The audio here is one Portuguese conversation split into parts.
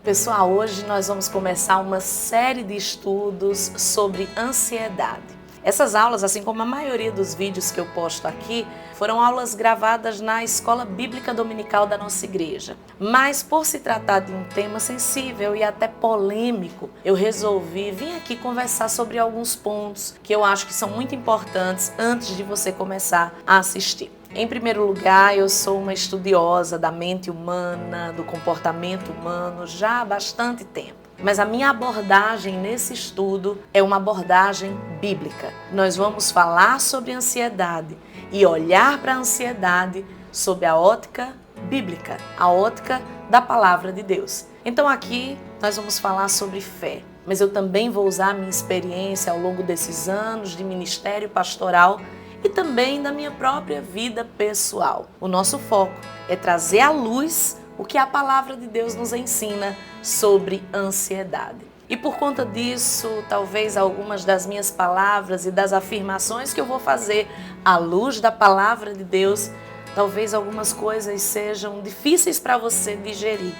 Pessoal, hoje nós vamos começar uma série de estudos sobre ansiedade. Essas aulas, assim como a maioria dos vídeos que eu posto aqui, foram aulas gravadas na Escola Bíblica Dominical da nossa igreja. Mas por se tratar de um tema sensível e até polêmico, eu resolvi vir aqui conversar sobre alguns pontos que eu acho que são muito importantes antes de você começar a assistir. Em primeiro lugar, eu sou uma estudiosa da mente humana, do comportamento humano já há bastante tempo. Mas a minha abordagem nesse estudo é uma abordagem bíblica. Nós vamos falar sobre ansiedade e olhar para a ansiedade sob a ótica bíblica, a ótica da palavra de Deus. Então aqui nós vamos falar sobre fé, mas eu também vou usar a minha experiência ao longo desses anos de ministério pastoral e também da minha própria vida pessoal. O nosso foco é trazer à luz o que a palavra de Deus nos ensina sobre ansiedade. E por conta disso, talvez algumas das minhas palavras e das afirmações que eu vou fazer à luz da palavra de Deus, talvez algumas coisas sejam difíceis para você digerir.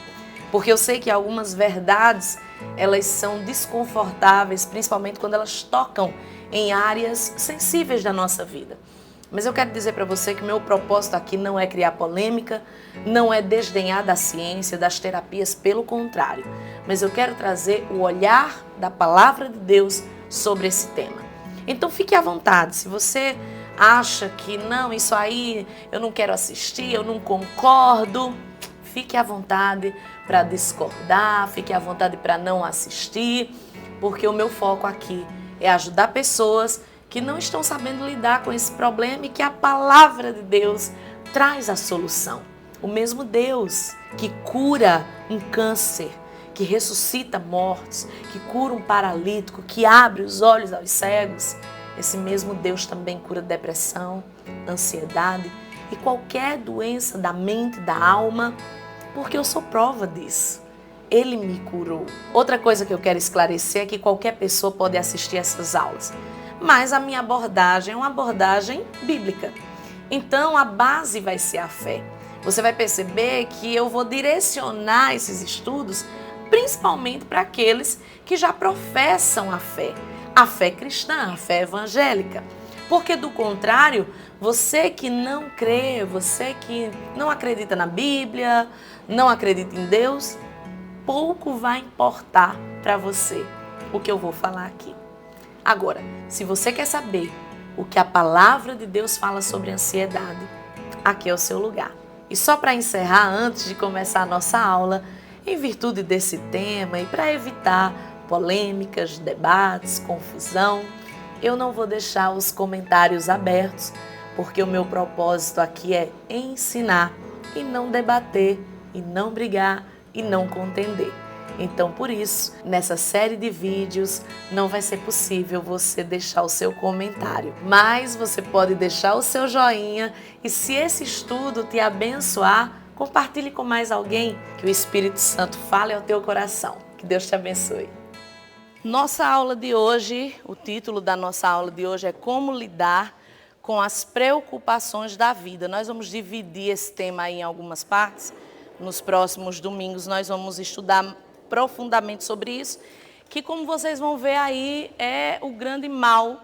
Porque eu sei que algumas verdades, elas são desconfortáveis, principalmente quando elas tocam em áreas sensíveis da nossa vida. Mas eu quero dizer para você que o meu propósito aqui não é criar polêmica, não é desdenhar da ciência, das terapias, pelo contrário. Mas eu quero trazer o olhar da palavra de Deus sobre esse tema. Então fique à vontade, se você acha que não, isso aí eu não quero assistir, eu não concordo, fique à vontade para discordar, fique à vontade para não assistir, porque o meu foco aqui é ajudar pessoas que não estão sabendo lidar com esse problema e que a palavra de Deus traz a solução. O mesmo Deus que cura um câncer, que ressuscita mortos, que cura um paralítico, que abre os olhos aos cegos, esse mesmo Deus também cura depressão, ansiedade e qualquer doença da mente, da alma, porque eu sou prova disso. Ele me curou. Outra coisa que eu quero esclarecer é que qualquer pessoa pode assistir essas aulas. Mas a minha abordagem é uma abordagem bíblica. Então a base vai ser a fé. Você vai perceber que eu vou direcionar esses estudos principalmente para aqueles que já professam a fé cristã, a fé evangélica. Porque do contrário, você que não crê, você que não acredita na Bíblia, não acredita em Deus, pouco vai importar para você o que eu vou falar aqui. Agora, se você quer saber o que a palavra de Deus fala sobre ansiedade, aqui é o seu lugar. E só para encerrar, antes de começar a nossa aula, em virtude desse tema e para evitar polêmicas, debates, confusão, eu não vou deixar os comentários abertos, porque o meu propósito aqui é ensinar e não debater, e não brigar e não contender. Então, por isso, nessa série de vídeos, não vai ser possível você deixar o seu comentário. Mas você pode deixar o seu joinha e se esse estudo te abençoar, compartilhe com mais alguém, que o Espírito Santo fale ao teu coração. Que Deus te abençoe. Nossa aula de hoje, o título da nossa aula de hoje é Como lidar com as preocupações da vida. Nós vamos dividir esse tema aí em algumas partes. Nos próximos domingos nós vamos estudar profundamente sobre isso, que como vocês vão ver aí é o grande mal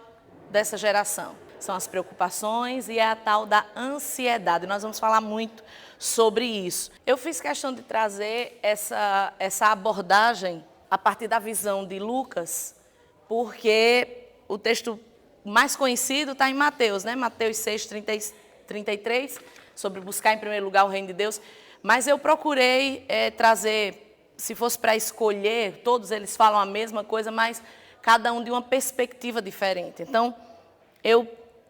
dessa geração. São as preocupações e é a tal da ansiedade. Nós vamos falar muito sobre isso. Eu fiz questão de trazer essa abordagem a partir da visão de Lucas, porque o texto mais conhecido está em Mateus, né? Mateus 6, 33, sobre buscar em primeiro lugar o reino de Deus. Mas eu procurei trazer, se fosse para escolher, todos eles falam a mesma coisa, mas cada um de uma perspectiva diferente. Então, eu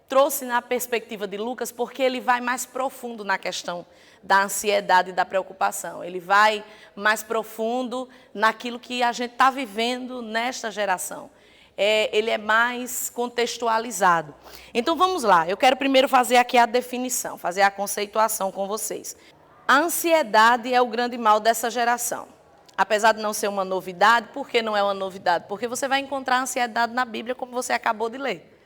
trouxe na perspectiva de Lucas porque ele vai mais profundo na questão da ansiedade e da preocupação. Ele vai mais profundo naquilo que a gente está vivendo nesta geração. Ele é mais contextualizado. Então, vamos lá. Eu quero primeiro fazer aqui a definição, fazer a conceituação com vocês. A ansiedade é o grande mal dessa geração. Apesar de não ser uma novidade, por que não é uma novidade? Porque você vai encontrar ansiedade na Bíblia, como você acabou de ler.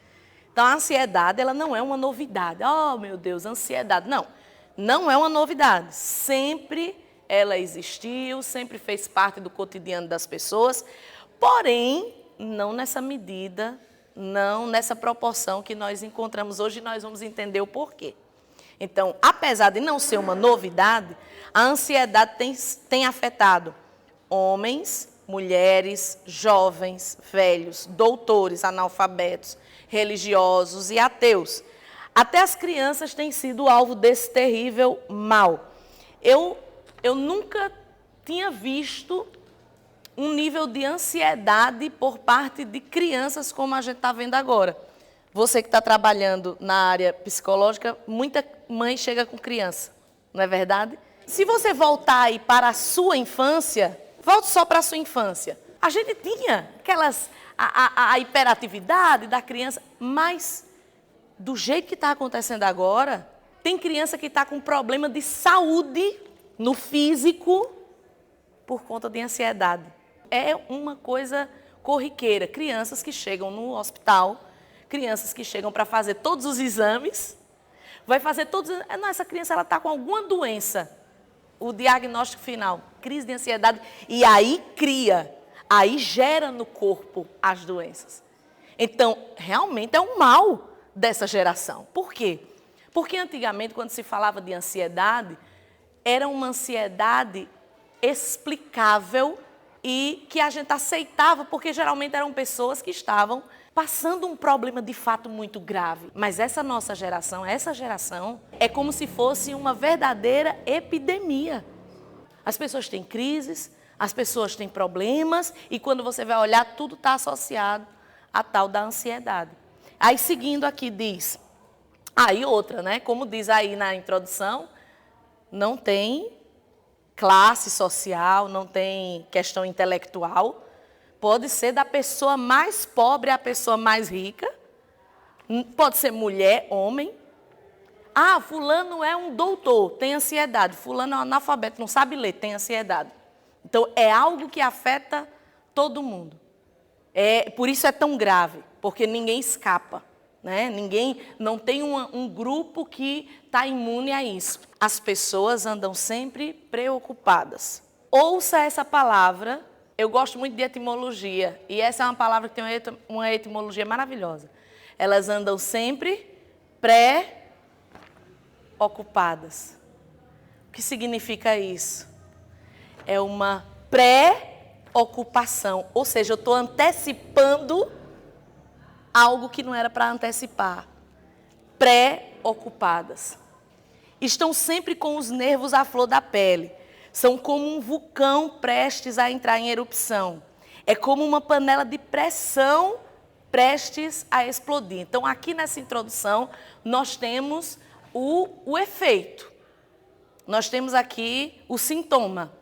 Então, a ansiedade, ela não é uma novidade. Oh, meu Deus, ansiedade. Não, não é uma novidade. Sempre ela existiu, sempre fez parte do cotidiano das pessoas, porém, não nessa medida, não nessa proporção que nós encontramos hoje, e nós vamos entender o porquê. Então, apesar de não ser uma novidade, a ansiedade tem afetado homens, mulheres, jovens, velhos, doutores, analfabetos, religiosos e ateus. Até as crianças têm sido alvo desse terrível mal. Eu nunca tinha visto um nível de ansiedade por parte de crianças como a gente está vendo agora. Você que está trabalhando na área psicológica, muita mãe chega com criança, não é verdade? Se você voltar aí para a sua infância, volte só para a sua infância. A gente tinha a hiperatividade da criança, mas do jeito que está acontecendo agora, tem criança que está com problema de saúde no físico por conta de ansiedade. É uma coisa corriqueira. Crianças que chegam no hospital, crianças que chegam para fazer todos os exames, vai fazer todos... Não, essa criança está com alguma doença. O diagnóstico final, crise de ansiedade, e aí aí gera no corpo as doenças. Então, realmente é um mal dessa geração. Por quê? Porque antigamente, quando se falava de ansiedade, era uma ansiedade explicável e que a gente aceitava, porque geralmente eram pessoas que estavam passando um problema de fato muito grave. Mas essa nossa geração, é como se fosse uma verdadeira epidemia. As pessoas têm crises, as pessoas têm problemas, e quando você vai olhar, tudo está associado à tal da ansiedade. Aí, seguindo aqui, diz... Aí outra, né? Como diz aí na introdução, não tem classe social, não tem questão intelectual. Pode ser da pessoa mais pobre à pessoa mais rica. Pode ser mulher, homem. Ah, fulano é um doutor, tem ansiedade. Fulano é um analfabeto, não sabe ler, tem ansiedade. Então, é algo que afeta todo mundo. Por isso é tão grave, porque ninguém escapa. Né? Não tem um grupo que está imune a isso. As pessoas andam sempre preocupadas. Ouça essa palavra. Eu gosto muito de etimologia, e essa é uma palavra que tem uma etimologia maravilhosa. Elas andam sempre pré-ocupadas. O que significa isso? É uma pré-ocupação, ou seja, eu estou antecipando algo que não era para antecipar. Pré-ocupadas. Estão sempre com os nervos à flor da pele. São como um vulcão prestes a entrar em erupção. É como uma panela de pressão prestes a explodir. Então, aqui nessa introdução, nós temos o efeito. Nós temos aqui o sintoma.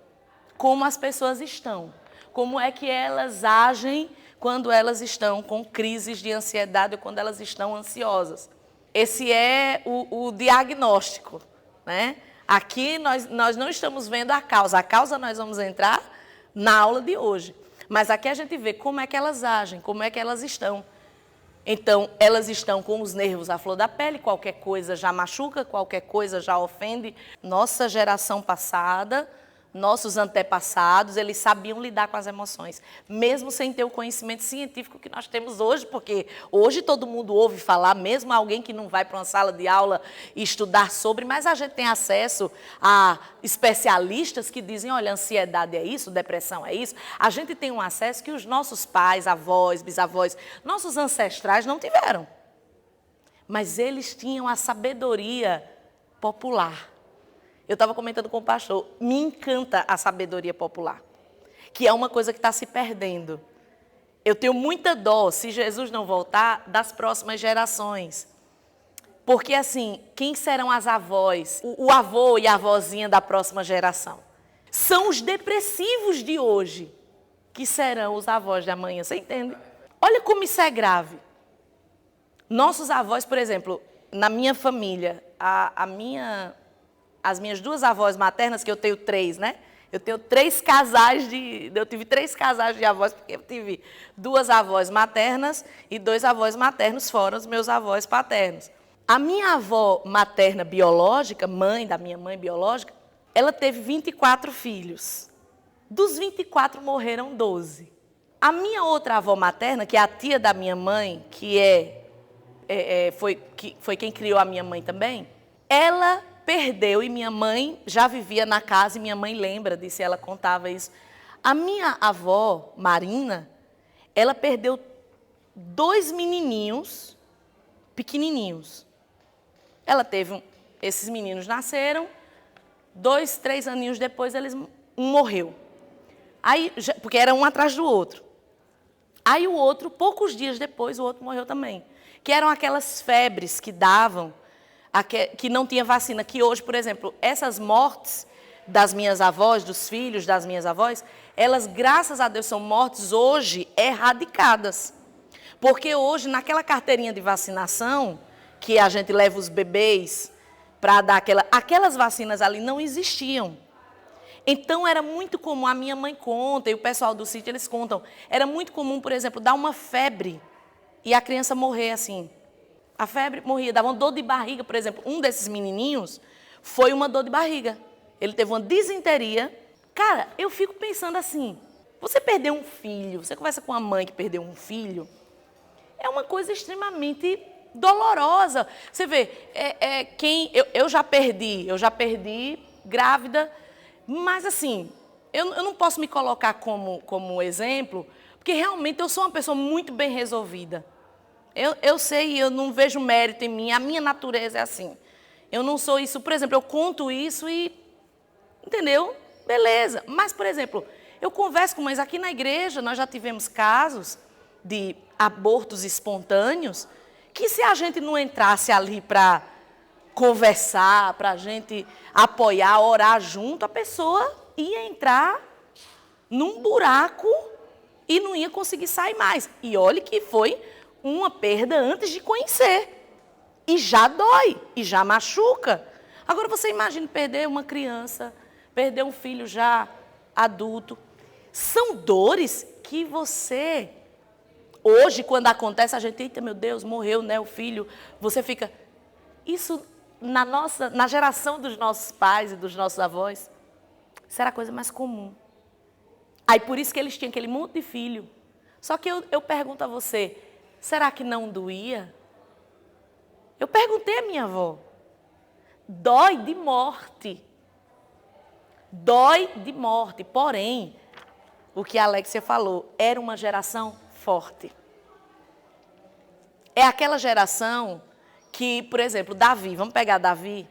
Como as pessoas estão. Como é que elas agem quando elas estão com crises de ansiedade ou quando elas estão ansiosas. Esse é o diagnóstico, né? Aqui nós não estamos vendo a causa. A causa nós vamos entrar na aula de hoje. Mas aqui a gente vê como é que elas agem, como é que elas estão. Então, elas estão com os nervos à flor da pele, qualquer coisa já machuca, qualquer coisa já ofende. Nossa geração passada, nossos antepassados, eles sabiam lidar com as emoções, mesmo sem ter o conhecimento científico que nós temos hoje, porque hoje todo mundo ouve falar, mesmo alguém que não vai para uma sala de aula e estudar sobre, mas a gente tem acesso a especialistas que dizem, olha, ansiedade é isso, depressão é isso. A gente tem um acesso que os nossos pais, avós, bisavós, nossos ancestrais não tiveram. Mas eles tinham a sabedoria popular. Eu estava comentando com o pastor, me encanta a sabedoria popular, que é uma coisa que está se perdendo. Eu tenho muita dó, se Jesus não voltar, das próximas gerações. Porque, assim, quem serão as avós, o avô e a avózinha da próxima geração? São os depressivos de hoje, que serão os avós de amanhã, você entende? Olha como isso é grave. Nossos avós, por exemplo, na minha família, as minhas duas avós maternas, que eu tenho 3, né? Eu tenho 3 casais eu tive 3 casais de avós, porque eu tive 2 avós maternas e 2 avós maternos, fora os meus avós paternos. A minha avó materna biológica, mãe da minha mãe biológica, ela teve 24 filhos. Dos 24 morreram 12. A minha outra avó materna, que é a tia da minha mãe, foi quem criou a minha mãe também, ela perdeu, e minha mãe já vivia na casa, e minha mãe lembra disso, ela contava isso. A minha avó, Marina, ela perdeu 2 menininhos, pequenininhos. Ela teve, esses meninos nasceram, 2, 3 aninhos depois, um morreu. Aí, porque era um atrás do outro. Aí o outro, poucos dias depois, o outro morreu também. Que eram aquelas febres que davam, que não tinha vacina. Que hoje, por exemplo, essas mortes das minhas avós, dos filhos das minhas avós, elas, graças a Deus, são mortes hoje erradicadas. Porque hoje, naquela carteirinha de vacinação, que a gente leva os bebês para dar aquelas vacinas ali não existiam. Então, era muito comum, a minha mãe conta, e o pessoal do sítio, eles contam, era muito comum, por exemplo, dar uma febre e a criança morrer assim. A febre morria, dava uma dor de barriga, por exemplo, um desses menininhos foi uma dor de barriga. Ele teve uma disenteria. Cara, eu fico pensando assim, você perdeu um filho, você conversa com a mãe que perdeu um filho, é uma coisa extremamente dolorosa. Você vê, eu já perdi grávida, mas assim, eu não posso me colocar como exemplo, porque realmente eu sou uma pessoa muito bem resolvida. Eu sei, eu não vejo mérito em mim, a minha natureza é assim. Eu não sou isso, por exemplo, eu conto isso e, entendeu? Beleza. Mas, por exemplo, eu converso com mães aqui na igreja, nós já tivemos casos de abortos espontâneos, que se a gente não entrasse ali para conversar, para a gente apoiar, orar junto, a pessoa ia entrar num buraco e não ia conseguir sair mais. E olhe que foi uma perda antes de conhecer. E já dói, e já machuca. Agora você imagina perder uma criança, perder um filho já adulto. São dores que você... Hoje, quando acontece, a gente, eita, meu Deus, morreu, né, o filho. Você fica... Isso, na geração dos nossos pais e dos nossos avós, isso era a coisa mais comum. Aí, por isso que eles tinham aquele monte de filho. Só que eu pergunto a você, será que não doía? Eu perguntei à minha avó. Dói de morte. Dói de morte. Porém, o que a Alexia falou, era uma geração forte. É aquela geração que, por exemplo, Davi, vamos pegar Davi,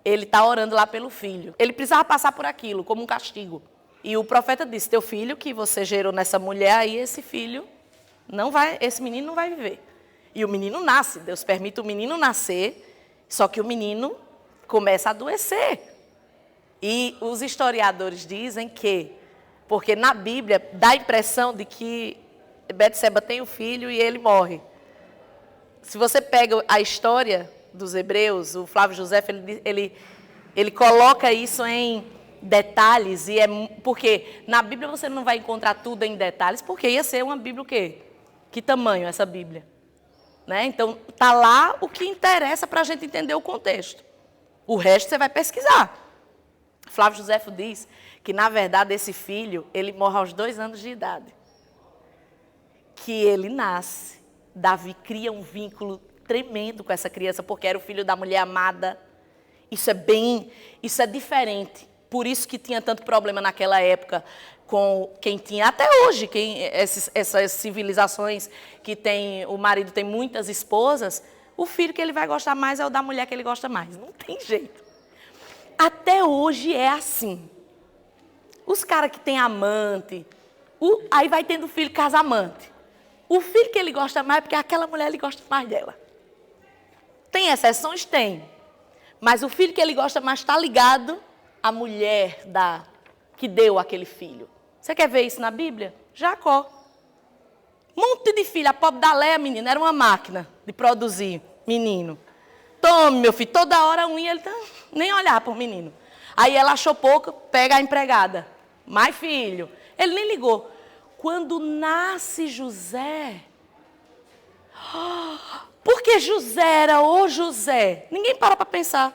ele está orando lá pelo filho. Ele precisava passar por aquilo, como um castigo. E o profeta disse, teu filho que você gerou nessa mulher, aí esse filho, esse menino não vai viver. E o menino nasce, Deus permite o menino nascer, só que o menino começa a adoecer. E os historiadores dizem que, porque na Bíblia dá a impressão de que Betseba tem o filho e ele morre. Se você pega a história dos hebreus, o Flávio José, ele coloca isso em detalhes, porque na Bíblia você não vai encontrar tudo em detalhes, porque ia ser uma Bíblia o quê? Que tamanho essa Bíblia? Né? Então, está lá o que interessa para a gente entender o contexto. O resto você vai pesquisar. Flávio Josefo diz que, na verdade, esse filho, ele morre aos 2 anos de idade. Que ele nasce, Davi cria um vínculo tremendo com essa criança, porque era o filho da mulher amada. Isso é diferente. Por isso que tinha tanto problema naquela época com quem tinha, até hoje, essas civilizações que o marido tem muitas esposas, o filho que ele vai gostar mais é o da mulher que ele gosta mais. Não tem jeito. Até hoje é assim. Os caras que têm amante, aí vai tendo filho casamante. O filho que ele gosta mais é porque aquela mulher ele gosta mais dela. Tem exceções? Tem. Mas o filho que ele gosta mais está ligado à mulher que deu aquele filho. Você quer ver isso na Bíblia? Jacó. Monte de filho. A pobre da Léa, menina, era uma máquina de produzir menino. Tome, meu filho, toda hora um ia, ele nem olhar para o menino. Aí ela achou pouco, pega a empregada. Mais filho. Ele nem ligou. Quando nasce José, porque José era o José, ninguém para pensar.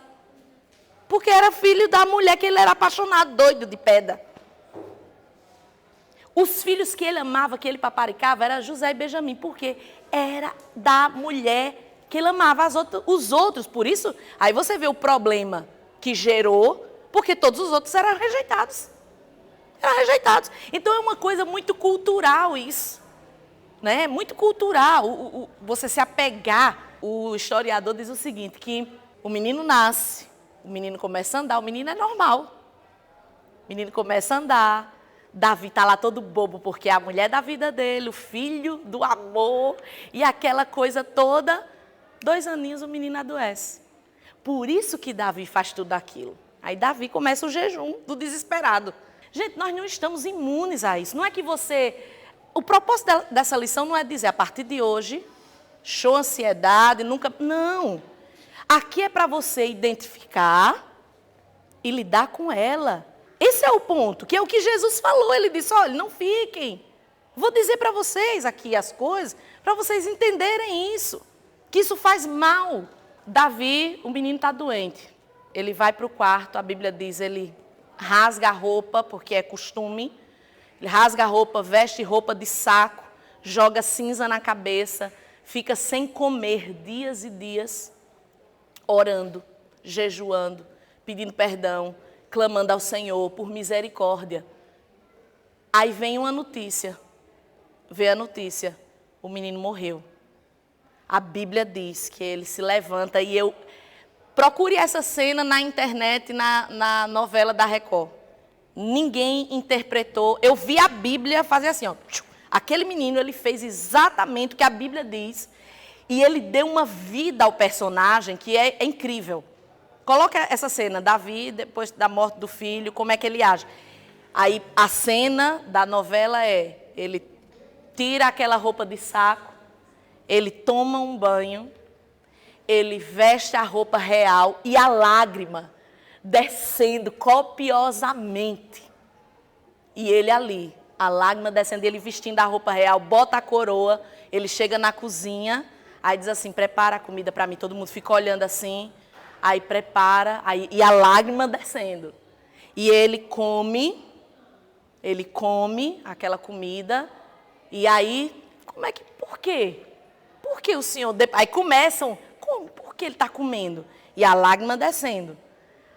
Porque era filho da mulher que ele era apaixonado, doido de pedra. Os filhos que ele amava, que ele paparicava, era José e Benjamim, porque era da mulher que ele amava os outros. Por isso, aí você vê o problema que gerou, porque todos os outros eram rejeitados. Eram rejeitados. Então é uma coisa muito cultural isso. Né? Muito cultural. Você se apegar. O historiador diz o seguinte, que o menino nasce, o menino começa a andar, o menino é normal. O menino começa a andar. Davi está lá todo bobo, porque é a mulher da vida dele, o filho do amor, e aquela coisa toda. 2 aninhos o menino adoece. Por isso que Davi faz tudo aquilo. Aí Davi começa o jejum do desesperado. Gente, nós não estamos imunes a isso. Não é que você... O propósito dessa lição não é dizer, a partir de hoje, show ansiedade, nunca... Não. Aqui é para você identificar e lidar com ela. Esse é o ponto, que é o que Jesus falou. Ele disse, olha, não fiquem. Vou dizer para vocês aqui as coisas, para vocês entenderem isso. Que isso faz mal. Davi, o menino está doente. Ele vai para o quarto, a Bíblia diz, ele rasga a roupa, porque é costume. Ele rasga a roupa, veste roupa de saco, joga cinza na cabeça, fica sem comer dias e dias, orando, jejuando, pedindo perdão, clamando ao Senhor por misericórdia. Aí vem uma notícia, vê a notícia, o menino morreu. A Bíblia diz que ele se levanta e eu... Procure essa cena na internet, na novela da Record. Ninguém interpretou. Eu vi a Bíblia fazer assim, ó. Aquele menino, ele fez exatamente o que a Bíblia diz. E ele deu uma vida ao personagem que é incrível. Coloca essa cena, Davi, depois da morte do filho, como é que ele age. Aí a cena da novela é, ele tira aquela roupa de saco, ele toma um banho, ele veste a roupa real e a lágrima descendo copiosamente. E ele ali, a lágrima descendo, ele vestindo a roupa real, bota a coroa, ele chega na cozinha, aí diz assim, prepara a comida para mim, todo mundo fica olhando assim, aí prepara, e a lágrima descendo. E ele come aquela comida, e aí, por quê? Por que o Senhor... Aí começam... Por que ele está comendo? E a lágrima descendo.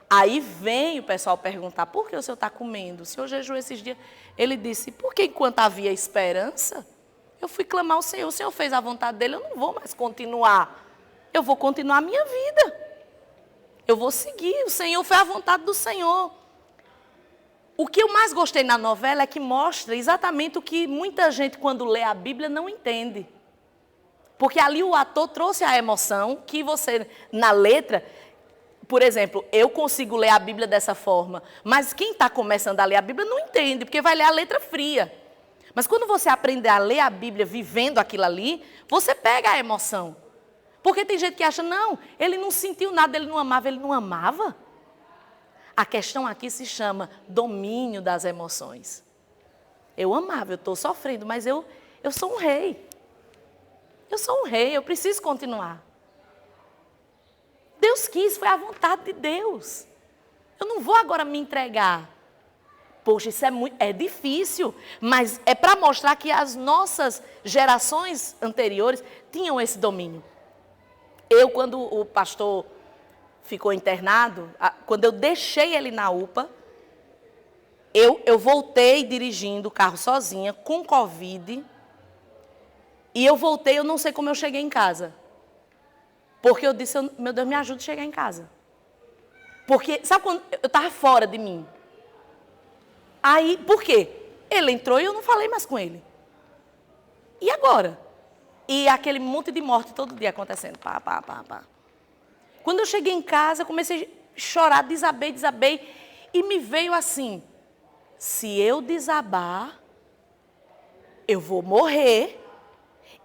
Aí vem o pessoal perguntar, por que o Senhor está comendo? O Senhor jejuou esses dias. Ele disse, porque enquanto havia esperança, eu fui clamar ao Senhor. O Senhor fez a vontade dele, eu não vou mais continuar. Eu vou continuar a minha vida. Eu vou seguir. O Senhor foi a vontade do Senhor. O que eu mais gostei na novela é que mostra exatamente o que muita gente, quando lê a Bíblia, não entende. Porque ali o ator trouxe a emoção que você, na letra, por exemplo, eu consigo ler a Bíblia dessa forma, mas quem está começando a ler a Bíblia não entende, porque vai ler a letra fria. Mas quando você aprender a ler a Bíblia vivendo aquilo ali, você pega a emoção. Porque tem gente que acha, não, ele não sentiu nada, ele não amava. Ele não amava? A questão aqui se chama domínio das emoções. Eu amava, eu estou sofrendo, mas eu sou um rei. Eu sou um rei, eu preciso continuar. Deus quis, foi a vontade de Deus. Eu não vou agora me entregar. Poxa, isso é difícil, mas é para mostrar que as nossas gerações anteriores tinham esse domínio. Quando o pastor ficou internado, quando eu deixei ele na UPA, eu voltei dirigindo o carro sozinha, com Covid. E eu voltei, eu não sei como eu cheguei em casa. Porque eu disse, meu Deus, me ajude a chegar em casa. Porque, sabe quando eu estava fora de mim? Aí, por quê? Ele entrou e eu não falei mais com ele. E agora? E aquele monte de morte todo dia acontecendo. Pá, pá, pá, pá. Quando eu cheguei em casa, eu comecei a chorar, desabei. E me veio assim, se eu desabar, eu vou morrer.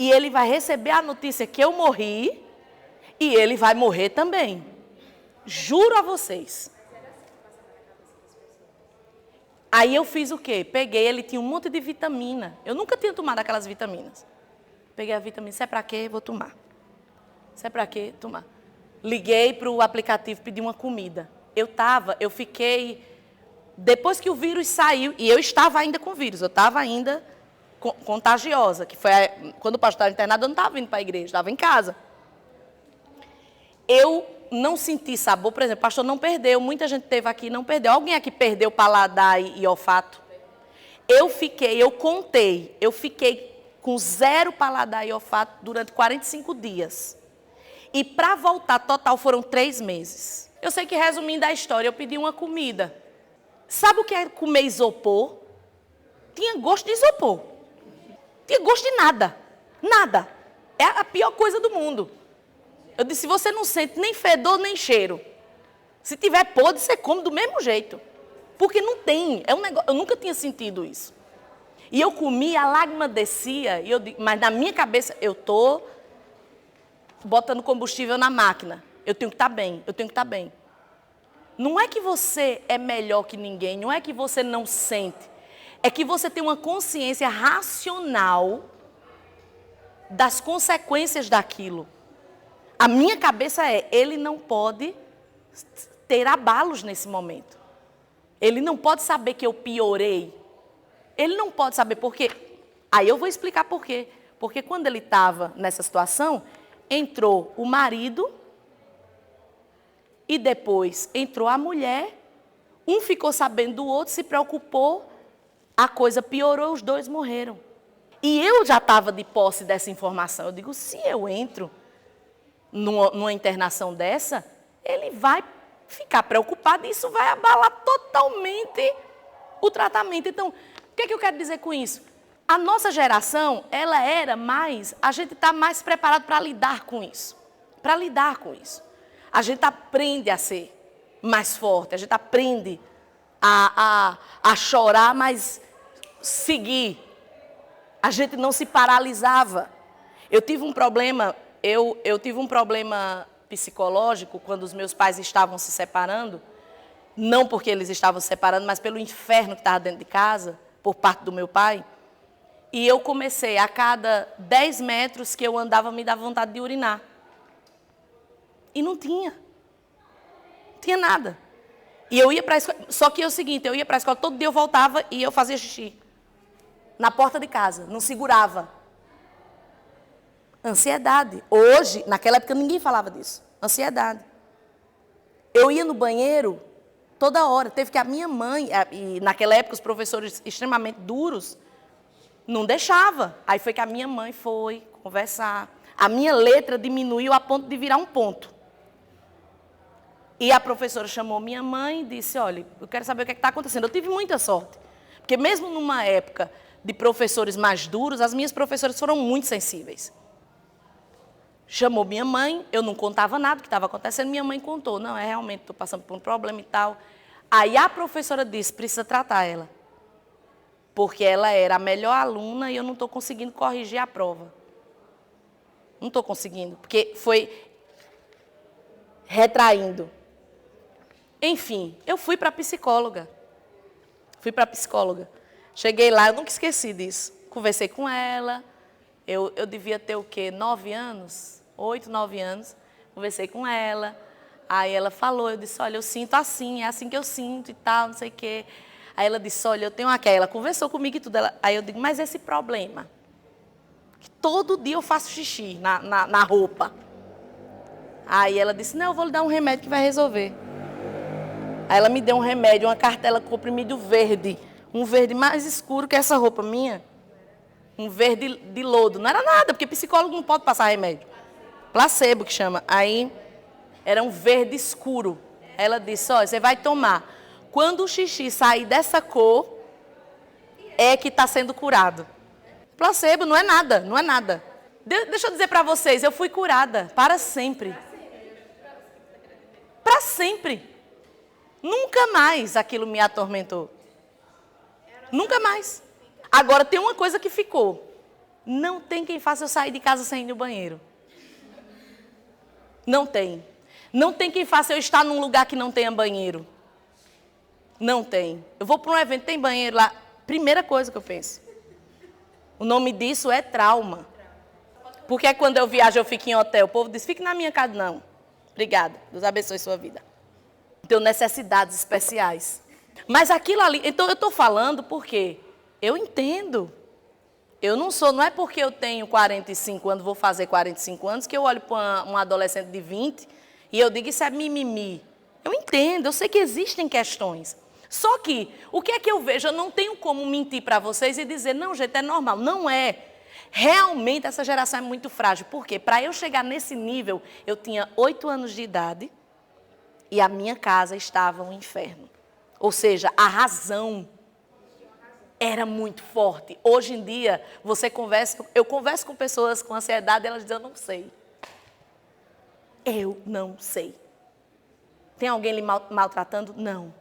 E ele vai receber a notícia que eu morri, e ele vai morrer também. Juro a vocês. Aí eu fiz o quê? Peguei, ele tinha um monte de vitamina. Eu nunca tinha tomado aquelas vitaminas. Peguei a vitamina, isso é para quê? Vou tomar. Isso é para quê? Tomar. Liguei para o aplicativo, pedi uma comida. eu fiquei, depois que o vírus saiu, e eu estava ainda com o vírus, eu estava ainda contagiosa, que foi quando o pastor estava internado, eu não estava indo para a igreja, estava em casa. Eu não senti sabor, por exemplo, o pastor não perdeu, muita gente teve aqui e não perdeu. Alguém aqui perdeu paladar e olfato? Eu contei, eu fiquei com 0 paladar e olfato durante 45 dias. E para voltar total foram 3 meses. Eu sei que, resumindo a história, eu pedi uma comida. Sabe o que é comer isopor? Tinha gosto de isopor. Tinha gosto de nada. Nada. É a pior coisa do mundo. Eu disse, você não sente nem fedor, nem cheiro. Se tiver podre, você come do mesmo jeito. Porque não tem. É um negócio, eu nunca tinha sentido isso. E eu comia, a lágrima descia, e eu digo, mas na minha cabeça, eu estou botando combustível na máquina. Eu tenho que estar bem, eu tenho que estar bem. Não é que você é melhor que ninguém, não é que você não sente. É que você tem uma consciência racional das consequências daquilo. A minha cabeça ele não pode ter abalos nesse momento. Ele não pode saber que eu piorei. Ele não pode saber por quê. Aí eu vou explicar por quê. Porque quando ele estava nessa situação, entrou o marido e depois entrou a mulher. Um ficou sabendo do outro, se preocupou, a coisa piorou, os 2 morreram. E eu já estava de posse dessa informação. Eu digo, se eu entro numa internação dessa, ele vai ficar preocupado e isso vai abalar totalmente o tratamento. Então, o que é que eu quero dizer com isso? A nossa geração, ela era mais, a gente está mais preparado para lidar com isso. Para lidar com isso. A gente aprende a ser mais forte, a gente aprende a chorar, mas seguir. A gente não se paralisava. Eu tive um problema, eu tive um problema psicológico quando os meus pais estavam se separando, não porque eles estavam se separando, mas pelo inferno que estava dentro de casa, por parte do meu pai. E eu comecei, a cada 10 metros que eu andava, me dava vontade de urinar. E não tinha. Não tinha nada. E eu ia para a escola, só que é o seguinte, eu ia para a escola, todo dia eu voltava e eu fazia xixi. Na porta de casa, não segurava. Ansiedade. Hoje, naquela época, ninguém falava disso. Ansiedade. Eu ia no banheiro toda hora. Teve que a minha mãe, e naquela época os professores extremamente duros, não deixava. Aí foi que a minha mãe foi conversar. A minha letra diminuiu a ponto de virar um ponto. E a professora chamou minha mãe e disse, olha, eu quero saber o que está acontecendo. Eu tive muita sorte. Porque mesmo numa época de professores mais duros, as minhas professoras foram muito sensíveis. Chamou minha mãe, eu não contava nada do que estava acontecendo, minha mãe contou, não, realmente estou passando por um problema e tal. Aí a professora disse, precisa tratar ela. Porque ela era a melhor aluna e eu não estou conseguindo corrigir a prova. Não estou conseguindo, porque foi retraindo. Enfim, eu fui para a psicóloga. Cheguei lá, eu nunca esqueci disso. Conversei com ela, eu devia ter o quê? 9 anos? 8, 9 anos. Conversei com ela, aí ela falou, eu disse, olha, eu sinto assim, é assim que eu sinto e tal, não sei o quê. Aí ela disse, olha, eu tenho aquela. Ela conversou comigo e tudo. Aí eu digo, mas esse problema, que todo dia eu faço xixi na roupa. Aí ela disse, não, eu vou lhe dar um remédio que vai resolver. Aí ela me deu um remédio, uma cartela com comprimido verde. Um verde mais escuro que essa roupa minha. Um verde de lodo. Não era nada, porque psicólogo não pode passar remédio. Placebo que chama. Aí era um verde escuro. Aí ela disse, olha, você vai tomar. Quando o xixi sair dessa cor, é que está sendo curado. Placebo, não é nada, não é nada. Deixa eu dizer para vocês, eu fui curada para sempre. Para sempre. Nunca mais aquilo me atormentou. Nunca mais. Agora, tem uma coisa que ficou. Não tem quem faça eu sair de casa sem ir no banheiro. Não tem. Não tem quem faça eu estar num lugar que não tenha banheiro. Não tem. Eu vou para um evento, tem banheiro lá. Primeira coisa que eu penso. O nome disso é trauma. Porque quando eu viajo, eu fico em hotel. O povo diz, fique na minha casa. Não. Obrigada. Deus abençoe sua vida. tenho necessidades especiais. Mas aquilo ali, então eu estou falando porque eu entendo. Eu não é porque eu tenho 45 anos, vou fazer 45 anos, que eu olho para um adolescente de 20 e eu digo, isso é mimimi. Eu entendo, eu sei que existem questões. Só que, o que é que eu vejo? Eu não tenho como mentir para vocês e dizer, não, gente, é normal. Não é. Realmente, essa geração é muito frágil. Por quê? Para eu chegar nesse nível, eu tinha 8 anos de idade e a minha casa estava um inferno. Ou seja, a razão era muito forte. Hoje em dia, eu converso com pessoas com ansiedade e elas dizem, eu não sei. Eu não sei. Tem alguém lhe maltratando? Não.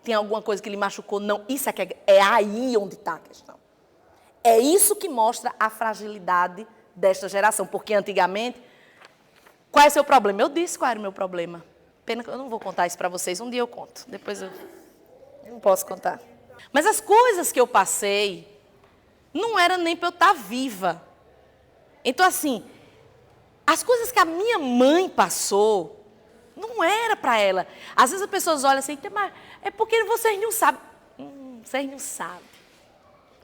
Tem alguma coisa que lhe machucou? Não. Isso é aí onde está a questão. É isso que mostra a fragilidade desta geração. Porque antigamente, qual é o seu problema? Eu disse qual era o meu problema. Pena que eu não vou contar isso para vocês. Um dia eu conto. Depois eu não posso contar. Mas as coisas que eu passei, não era nem para eu estar viva. Então, assim, as coisas que a minha mãe passou, não era para ela. Às vezes as pessoas olham assim, mas é porque vocês não sabem. Vocês não sabem.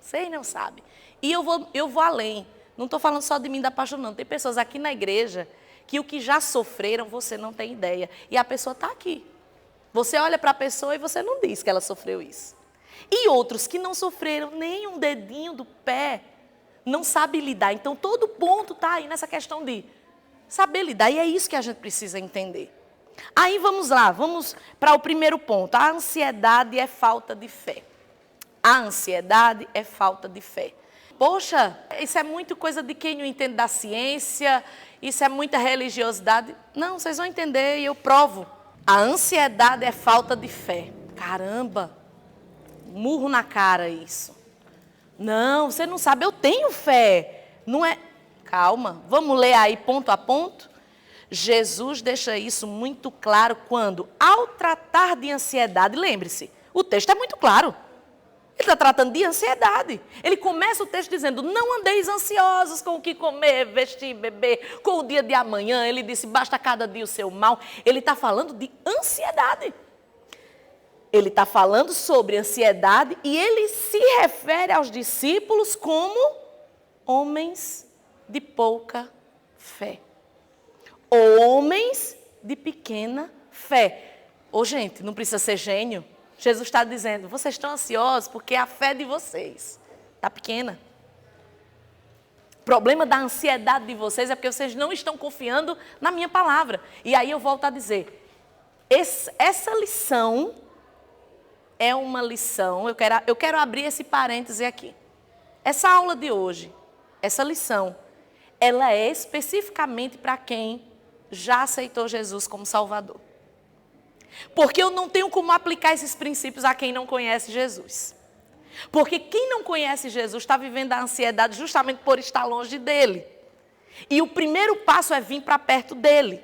Vocês não sabem. E eu vou além. Não estou falando só de mim da paixão, não. Tem pessoas aqui na igreja que o que já sofreram, você não tem ideia. E a pessoa está aqui. Você olha para a pessoa e você não diz que ela sofreu isso. E outros que não sofreram nem um dedinho do pé, não sabem lidar. Então, todo ponto está aí nessa questão de saber lidar. E é isso que a gente precisa entender. Aí, vamos lá, vamos para o primeiro ponto. A ansiedade é falta de fé. A ansiedade é falta de fé. Poxa, isso é muito coisa de quem não entende da ciência, isso é muita religiosidade. Não, vocês vão entender e eu provo. A ansiedade é falta de fé. Caramba! Murro na cara isso. Não, você não sabe, eu tenho fé. Não é. Calma, vamos ler aí ponto a ponto. Jesus deixa isso muito claro quando, ao tratar de ansiedade, lembre-se, o texto é muito claro. Ele está tratando de ansiedade. Ele começa o texto dizendo, não andeis ansiosos com o que comer, vestir, beber, com o dia de amanhã. Ele disse, basta cada dia o seu mal. Ele está falando de ansiedade. Ele está falando sobre ansiedade e ele se refere aos discípulos como homens de pouca fé. Homens de pequena fé. Ô, gente, não precisa ser gênio. Jesus está dizendo, vocês estão ansiosos porque a fé de vocês está pequena. O problema da ansiedade de vocês é porque vocês não estão confiando na minha palavra. E aí eu volto a dizer, essa lição é uma lição, eu quero abrir esse parêntese aqui. Essa aula de hoje, essa lição, ela é especificamente para quem já aceitou Jesus como Salvador. Porque eu não tenho como aplicar esses princípios a quem não conhece Jesus. Porque quem não conhece Jesus está vivendo a ansiedade justamente por estar longe dele. E o primeiro passo é vir para perto dele.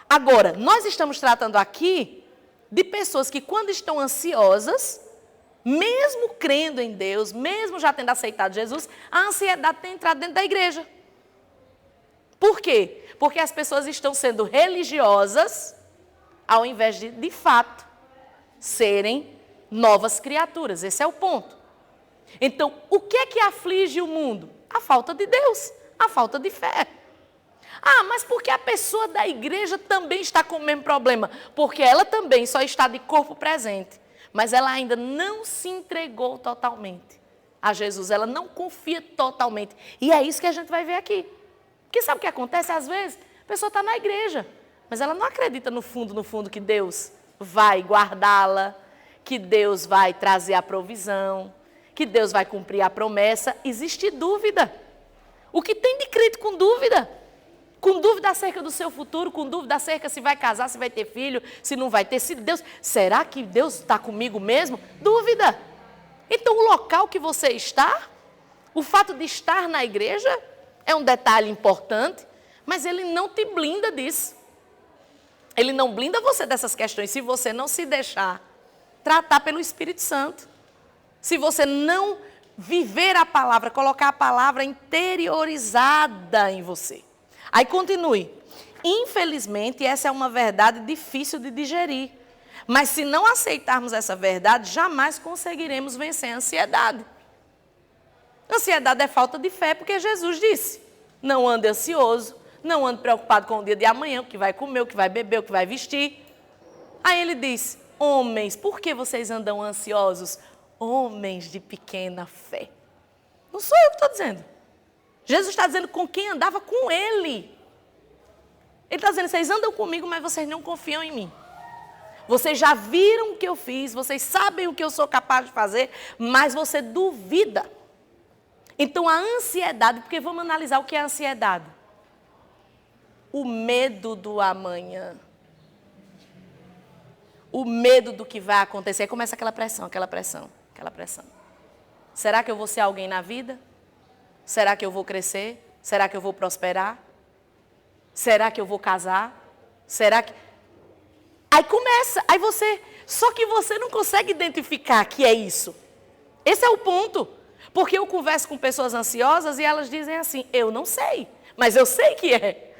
Agora, nós estamos tratando aqui de pessoas que quando estão ansiosas, mesmo crendo em Deus, mesmo já tendo aceitado Jesus, a ansiedade tem entrado dentro da igreja. Por quê? Porque as pessoas estão sendo religiosas, ao invés de fato, serem novas criaturas. Esse é o ponto. Então, o que é que aflige o mundo? A falta de Deus, a falta de fé. Ah, mas porque a pessoa da igreja também está com o mesmo problema? Porque ela também só está de corpo presente, mas ela ainda não se entregou totalmente a Jesus, ela não confia totalmente. E é isso que a gente vai ver aqui. Porque sabe o que acontece? Às vezes, a pessoa está na igreja, mas ela não acredita no fundo que Deus vai guardá-la, que Deus vai trazer a provisão, que Deus vai cumprir a promessa. Existe dúvida. O que tem de crente com dúvida? Com dúvida acerca do seu futuro, com dúvida acerca se vai casar, se vai ter filho, se não vai ter. Será que Deus está comigo mesmo? Dúvida. Então, o local que você está, o fato de estar na igreja, é um detalhe importante, mas ele não te blinda disso. Ele não blinda você dessas questões se você não se deixar tratar pelo Espírito Santo. Se você não viver a palavra, colocar a palavra interiorizada em você. Aí continue. infelizmente, essa é uma verdade difícil de digerir. Mas se não aceitarmos essa verdade, jamais conseguiremos vencer a ansiedade. Ansiedade é falta de fé, porque Jesus disse: não ande ansioso, não ande preocupado com o dia de amanhã, o que vai comer, o que vai beber, o que vai vestir. Aí ele diz: homens, por que vocês andam ansiosos? Homens de pequena fé. Não sou eu que estou dizendo. Jesus está dizendo com quem andava com ele. Ele está dizendo: vocês andam comigo, mas vocês não confiam em mim. Vocês já viram o que eu fiz, vocês sabem o que eu sou capaz de fazer, mas você duvida. Então a ansiedade, porque vamos analisar o que é a ansiedade. O medo do amanhã. O medo do que vai acontecer. Aí começa aquela pressão, aquela pressão, aquela pressão. Será que eu vou ser alguém na vida? Será que eu vou crescer? Será que eu vou prosperar? Será que eu vou casar? Será que... Aí começa, aí você... Só que você não consegue identificar que é isso. Esse é o ponto. Porque eu converso com pessoas ansiosas e elas dizem assim: eu não sei, mas eu sei que é.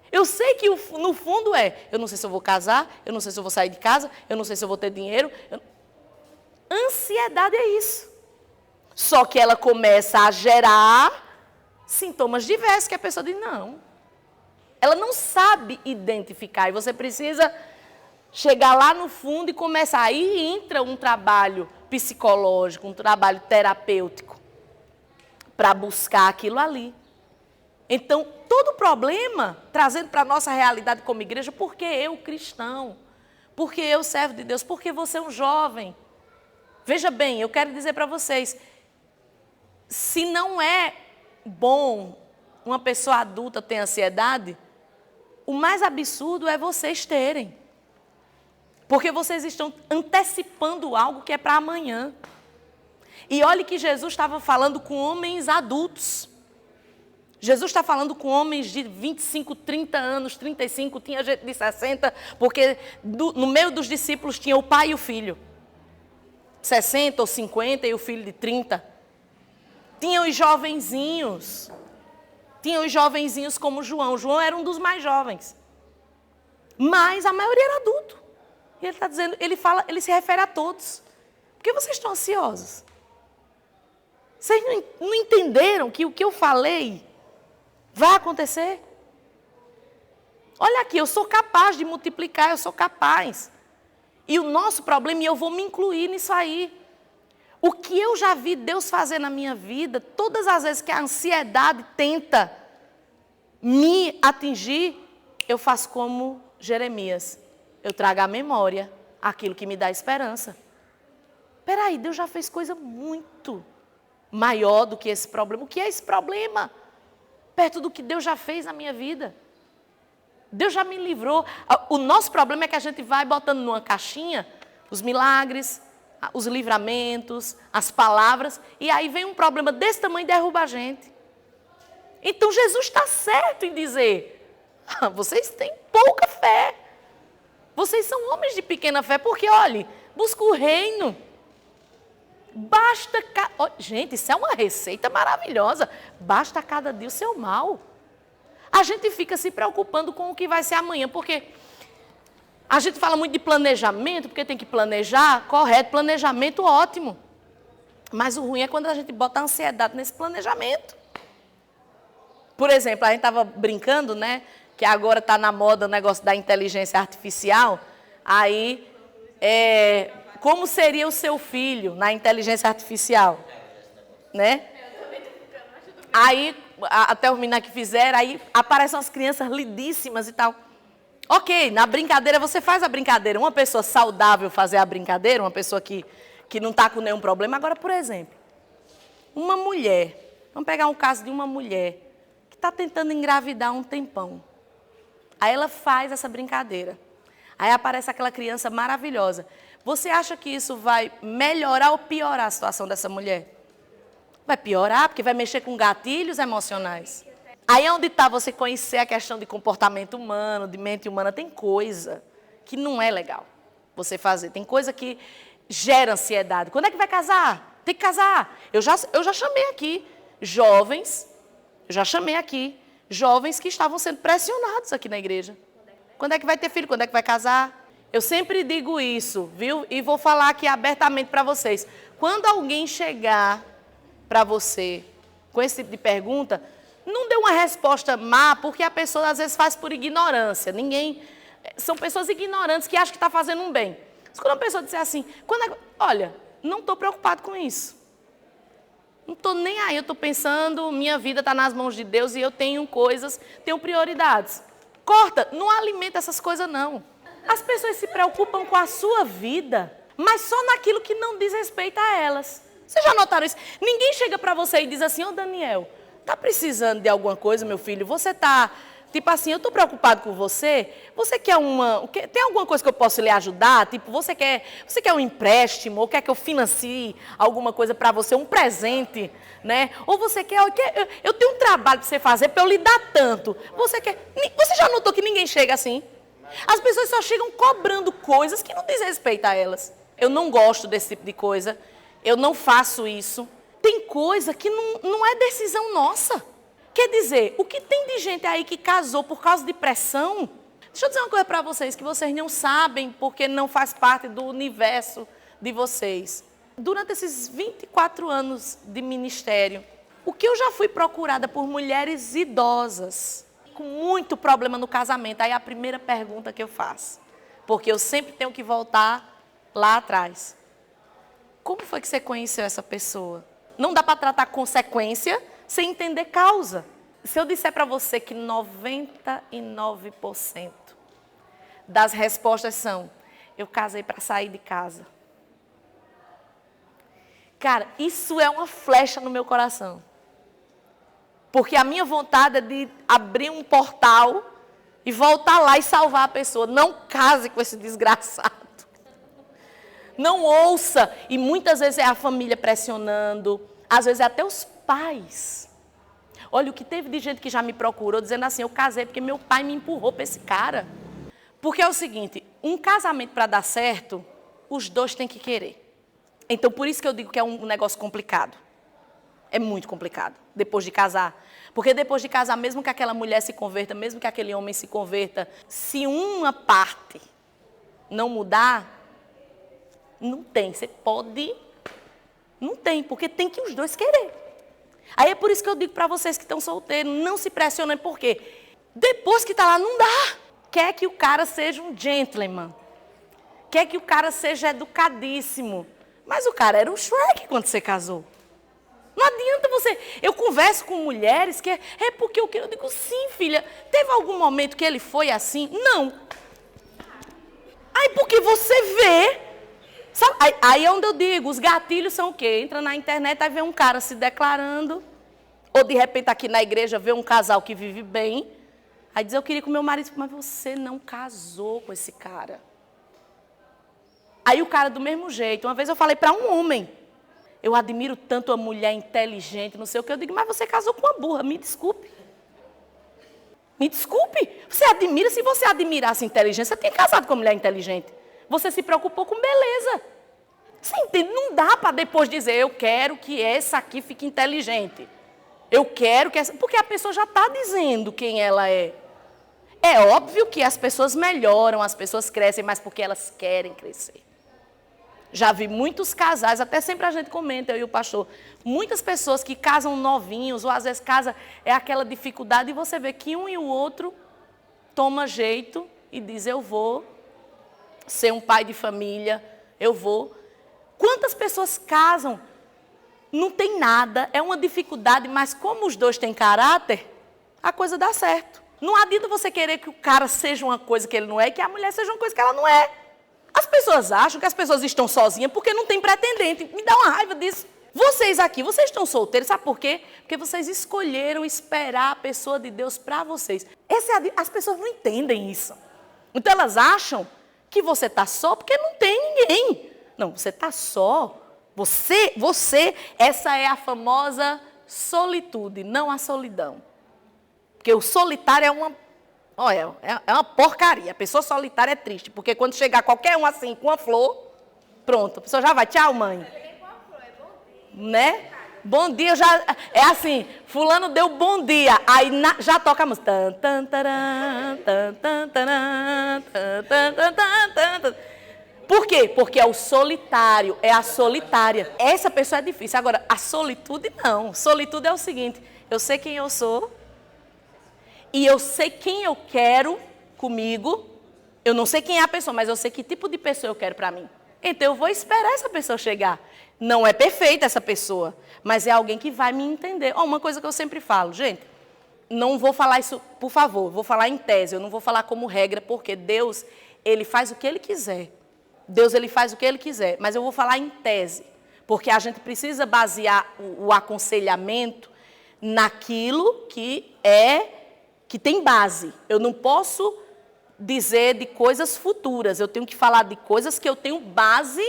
Eu sei que no fundo é: eu não sei se eu vou casar, eu não sei se eu vou sair de casa, eu não sei se eu vou ter dinheiro. Ansiedade é isso. Só que ela começa a gerar sintomas diversos, que a pessoa diz: não. Ela não sabe identificar, e você precisa chegar lá no fundo e começar. Aí entra um trabalho psicológico, um trabalho terapêutico, para buscar aquilo ali. Então, todo problema, trazendo para a nossa realidade como igreja: porque eu cristão, porque eu servo de Deus, porque você é um jovem. Veja bem, eu quero dizer para vocês, se não é bom uma pessoa adulta ter ansiedade, o mais absurdo é vocês terem. Porque vocês estão antecipando algo que é para amanhã. E olhe que Jesus estava falando com homens adultos. Jesus está falando com homens de 25, 30 anos, 35, tinha gente de 60, porque no meio dos discípulos tinha o pai e o filho. 60 ou 50 e o filho de 30. Tinha os jovenzinhos. Tinha os jovenzinhos como João. João era um dos mais jovens. Mas a maioria era adulto. E ele está dizendo, ele se refere a todos. Por que vocês estão ansiosos? Vocês não entenderam que o que eu falei vai acontecer? Olha aqui, eu sou capaz de multiplicar, eu sou capaz. E o nosso problema, e eu vou me incluir nisso aí. O que eu já vi Deus fazer na minha vida, todas as vezes que a ansiedade tenta me atingir, eu faço como Jeremias. Eu trago à memória aquilo que me dá esperança. Peraí, Deus já fez coisa muito maior do que esse problema. O que é esse problema? Perto do que Deus já fez na minha vida. Deus já me livrou. O nosso problema é que a gente vai botando numa caixinha os milagres, os livramentos, as palavras, e aí vem um problema desse tamanho e derruba a gente. Então Jesus está certo em dizer: vocês têm pouca fé. Vocês são homens de pequena fé, porque, olhe, busca o reino. Basta... Gente, isso é uma receita maravilhosa. Basta cada dia o seu mal. A gente fica se preocupando com o que vai ser amanhã, porque a gente fala muito de planejamento, porque tem que planejar, correto, planejamento ótimo. Mas o ruim é quando a gente bota a ansiedade nesse planejamento. Por exemplo, a gente estava brincando, né? Que agora está na moda o negócio da inteligência artificial. Aí, como seria o seu filho na inteligência artificial? Né? Aí, até os meninos que fizeram, aí aparecem umas crianças lindíssimas e tal. Ok, na brincadeira você faz a brincadeira. Uma pessoa saudável fazer a brincadeira, uma pessoa que não está com nenhum problema. Agora, por exemplo, uma mulher, vamos pegar um caso de uma mulher que está tentando engravidar há um tempão. Aí ela faz essa brincadeira. Aí aparece aquela criança maravilhosa. Você acha que isso vai melhorar ou piorar a situação dessa mulher? Vai piorar, porque vai mexer com gatilhos emocionais. Aí é onde está você conhecer a questão de comportamento humano, de mente humana. Tem coisa que não é legal você fazer. Tem coisa que gera ansiedade. Quando é que vai casar? Tem que casar. Eu já chamei aqui jovens, jovens que estavam sendo pressionados aqui na igreja. Quando é que vai ter filho? Quando é que vai casar? Eu sempre digo isso, viu? E vou falar aqui abertamente para vocês. Quando alguém chegar para você com esse tipo de pergunta, não dê uma resposta má, porque a pessoa às vezes faz por ignorância. São pessoas ignorantes que acham que está fazendo um bem. Mas quando uma pessoa disser assim, olha, não estou preocupado com isso. Não estou nem aí, eu estou pensando, minha vida está nas mãos de Deus e eu tenho prioridades. Corta, não alimenta essas coisas não. As pessoas se preocupam com a sua vida, mas só naquilo que não diz respeito a elas. Vocês já notaram isso? Ninguém chega para você e diz assim, ô Daniel, está precisando de alguma coisa, meu filho? Você está, tipo assim, eu estou preocupado com você. Você quer tem alguma coisa que eu possa lhe ajudar? Tipo, você quer um empréstimo? Ou quer que eu financie alguma coisa para você? Um presente, né? Ou você quer, eu tenho um trabalho para você fazer para eu lhe dar tanto. Você já notou que ninguém chega assim? As pessoas só chegam cobrando coisas que não diz respeito a elas. Eu não gosto desse tipo de coisa. Eu não faço isso. Tem coisa que não é decisão nossa. Quer dizer, o que tem de gente aí que casou por causa de pressão? Deixa eu dizer uma coisa para vocês que vocês não sabem porque não faz parte do universo de vocês. Durante esses 24 anos de ministério, o que eu já fui procurada por mulheres idosas, com muito problema no casamento, aí é a primeira pergunta que eu faço. Porque eu sempre tenho que voltar lá atrás. Como foi que você conheceu essa pessoa? Não dá para tratar consequência sem entender causa. Se eu disser para você que 99% das respostas são, eu casei para sair de casa. Cara, isso é uma flecha no meu coração. Porque a minha vontade é de abrir um portal e voltar lá e salvar a pessoa. Não case com esse desgraçado. Não ouça. E muitas vezes é a família pressionando. Às vezes é até os pais. Olha, o que teve de gente que já me procurou dizendo assim, eu casei porque meu pai me empurrou para esse cara. Porque é o seguinte, um casamento para dar certo, os dois têm que querer. Então, por isso que eu digo que é um negócio complicado. É muito complicado, depois de casar. Porque depois de casar, mesmo que aquela mulher se converta, mesmo que aquele homem se converta, se uma parte não mudar, não tem. Você pode... Não tem, porque tem que os dois querer. Aí é por isso que eu digo para vocês que estão solteiros, não se pressionem, porque depois que está lá, não dá. Quer que o cara seja um gentleman. Quer que o cara seja educadíssimo. Mas o cara era um Shrek quando você casou. Não adianta você... Eu converso com mulheres que é porque eu quero... Eu digo, sim, filha, teve algum momento que ele foi assim? Não. Aí porque você vê... Sabe? Aí é onde eu digo, os gatilhos são o quê? Entra na internet, aí vê um cara se declarando, ou de repente aqui na igreja vê um casal que vive bem, aí diz, eu queria com meu marido, mas você não casou com esse cara. Aí o cara do mesmo jeito, uma vez eu falei para um homem, eu admiro tanto a mulher inteligente, não sei o que, eu digo, mas você casou com uma burra, me desculpe. Me desculpe, você admira, se você admirasse inteligência, você tinha casado com uma mulher inteligente. Você se preocupou com beleza. Você entende? Não dá para depois dizer, eu quero que essa aqui fique inteligente. Eu quero que essa... Porque a pessoa já está dizendo quem ela é. É óbvio que as pessoas melhoram, as pessoas crescem, mas porque elas querem crescer. Já vi muitos casais, até sempre a gente comenta, eu e o pastor, muitas pessoas que casam novinhos, ou às vezes casa é aquela dificuldade, e você vê que um e o outro toma jeito e diz, eu vou ser um pai de família, eu vou. Quantas pessoas casam, não tem nada, é uma dificuldade, mas como os dois têm caráter, a coisa dá certo. Não adianta você querer que o cara seja uma coisa que ele não é e que a mulher seja uma coisa que ela não é. As pessoas acham que as pessoas estão sozinhas porque não tem pretendente. Me dá uma raiva disso. Vocês aqui, vocês estão solteiros, sabe por quê? Porque vocês escolheram esperar a pessoa de Deus para vocês. As pessoas não entendem isso. Então elas acham que você está só porque não tem ninguém. Não, você está só. Você, essa é a famosa solitude, não a solidão. Porque o solitário é uma porcaria. A pessoa solitária é triste, porque quando chegar qualquer um assim com uma flor, pronto, a pessoa já vai, tchau, mãe. Né? Bom dia, já é assim, fulano deu bom dia, aí já toca a música. Tan, tan, taran, tan, tan, taran, tan, tan, tan, tan, tan. Por quê? Porque é o solitário, é a solitária. Essa pessoa é difícil. Agora, a solitude não. Solitude é o seguinte, eu sei quem eu sou e eu sei quem eu quero comigo. Eu não sei quem é a pessoa, mas eu sei que tipo de pessoa eu quero para mim. Então, eu vou esperar essa pessoa chegar. Não é perfeita essa pessoa, mas é alguém que vai me entender. Uma coisa que eu sempre falo, gente, não vou falar isso, por favor, vou falar em tese, eu não vou falar como regra, porque Deus, Ele faz o que Ele quiser. Deus, Ele faz o que Ele quiser, mas eu vou falar em tese, porque a gente precisa basear o aconselhamento naquilo que tem base. Eu não posso dizer de coisas futuras, eu tenho que falar de coisas que eu tenho base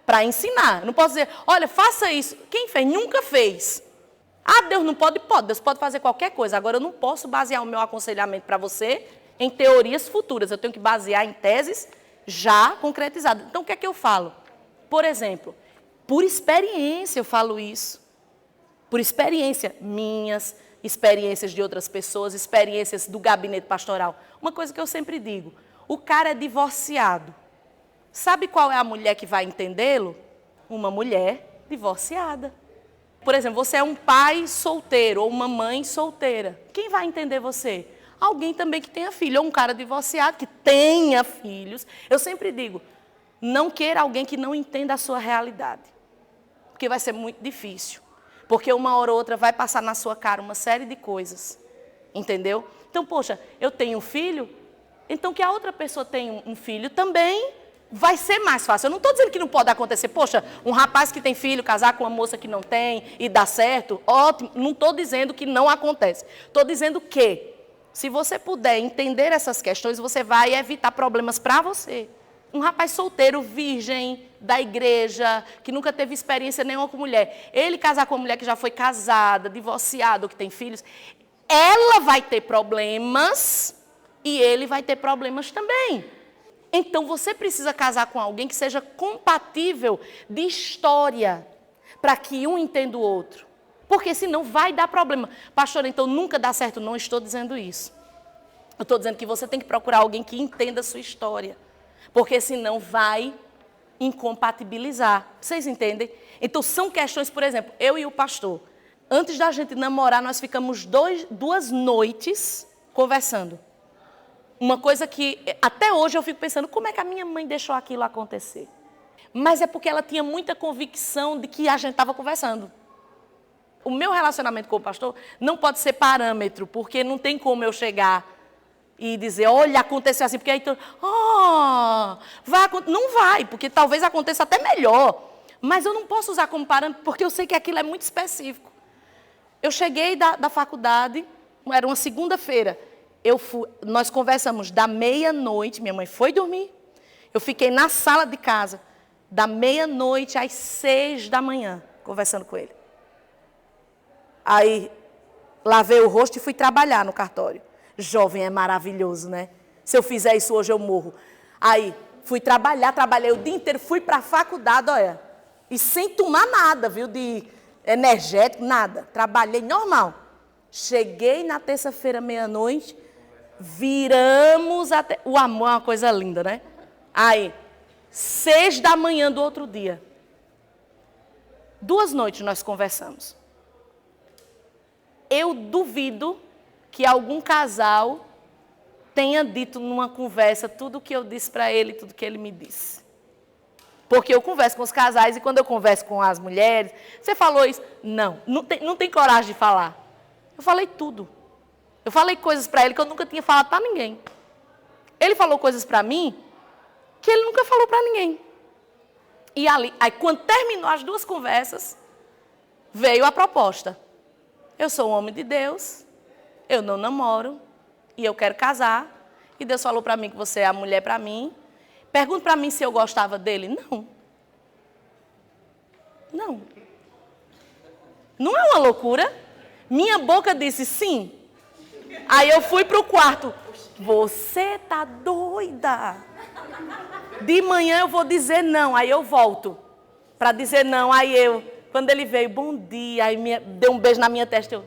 para ensinar. Eu não posso dizer, olha, faça isso. Quem fez? Nunca fez. Ah, Deus não pode? Pode. Deus pode fazer qualquer coisa. Agora, eu não posso basear o meu aconselhamento para você em teorias futuras. Eu tenho que basear em teses já concretizadas. Então, o que é que eu falo? Por exemplo, por experiência eu falo isso. Por experiência minhas, experiências de outras pessoas, experiências do gabinete pastoral. Uma coisa que eu sempre digo, o cara é divorciado. Sabe qual é a mulher que vai entendê-lo? Uma mulher divorciada. Por exemplo, você é um pai solteiro ou uma mãe solteira. Quem vai entender você? Alguém também que tenha filho, ou um cara divorciado que tenha filhos. Eu sempre digo, não queira alguém que não entenda a sua realidade. Porque vai ser muito difícil. Porque uma hora ou outra vai passar na sua cara uma série de coisas. Entendeu? Então, poxa, eu tenho um filho, então que a outra pessoa tenha um filho também vai ser mais fácil. Eu não estou dizendo que não pode acontecer. Poxa, um rapaz que tem filho, casar com uma moça que não tem e dá certo, ótimo. Não estou dizendo que não acontece. Estou dizendo que, se você puder entender essas questões, você vai evitar problemas para você. Um rapaz solteiro, virgem, da igreja, que nunca teve experiência nenhuma com mulher. Ele casar com uma mulher que já foi casada, divorciada ou que tem filhos, ela vai ter problemas e ele vai ter problemas também. Então, você precisa casar com alguém que seja compatível de história, para que um entenda o outro. Porque senão vai dar problema. Pastor, então nunca dá certo. Não estou dizendo isso. Eu estou dizendo que você tem que procurar alguém que entenda a sua história. Porque senão vai incompatibilizar. Vocês entendem? Então, são questões, por exemplo, eu e o pastor, antes da gente namorar, nós ficamos 2 noites conversando. Uma coisa que, até hoje, eu fico pensando, como é que a minha mãe deixou aquilo acontecer? Mas é porque ela tinha muita convicção de que a gente estava conversando. O meu relacionamento com o pastor não pode ser parâmetro, porque não tem como eu chegar e dizer, olha, aconteceu assim, porque aí não vai, porque talvez aconteça até melhor. Mas eu não posso usar como parâmetro, porque eu sei que aquilo é muito específico. Eu cheguei da faculdade, era uma segunda-feira, nós conversamos da meia-noite, minha mãe foi dormir, eu fiquei na sala de casa, da meia-noite às 6 da manhã, conversando com ele. Aí, lavei o rosto e fui trabalhar no cartório. Jovem é maravilhoso, né? Se eu fizer isso hoje, eu morro. Aí, fui trabalhar, trabalhei o dia inteiro, fui para a faculdade, olha, e sem tomar nada, viu, de energético, nada. Trabalhei normal. Cheguei na terça-feira, meia-noite, viramos até... O amor é uma coisa linda, né? Aí, 6 da manhã do outro dia. 2 noites nós conversamos. Eu duvido que algum casal tenha dito numa conversa tudo o que eu disse para ele, tudo que ele me disse. Porque eu converso com os casais e quando eu converso com as mulheres, você falou isso? Não tem coragem de falar. Eu falei tudo. Eu falei coisas para ele que eu nunca tinha falado para ninguém. Ele falou coisas para mim que ele nunca falou para ninguém. E aí, quando terminou as 2 conversas, veio a proposta. Eu sou um homem de Deus, eu não namoro e eu quero casar. E Deus falou para mim que você é a mulher para mim. Pergunta para mim se eu gostava dele. Não. Não. Não é uma loucura? Minha boca disse sim. Aí eu fui para o quarto. Você tá doida? De manhã eu vou dizer não, aí eu volto para dizer não. Aí eu, Quando ele veio, bom dia, aí deu um beijo na minha testa, eu...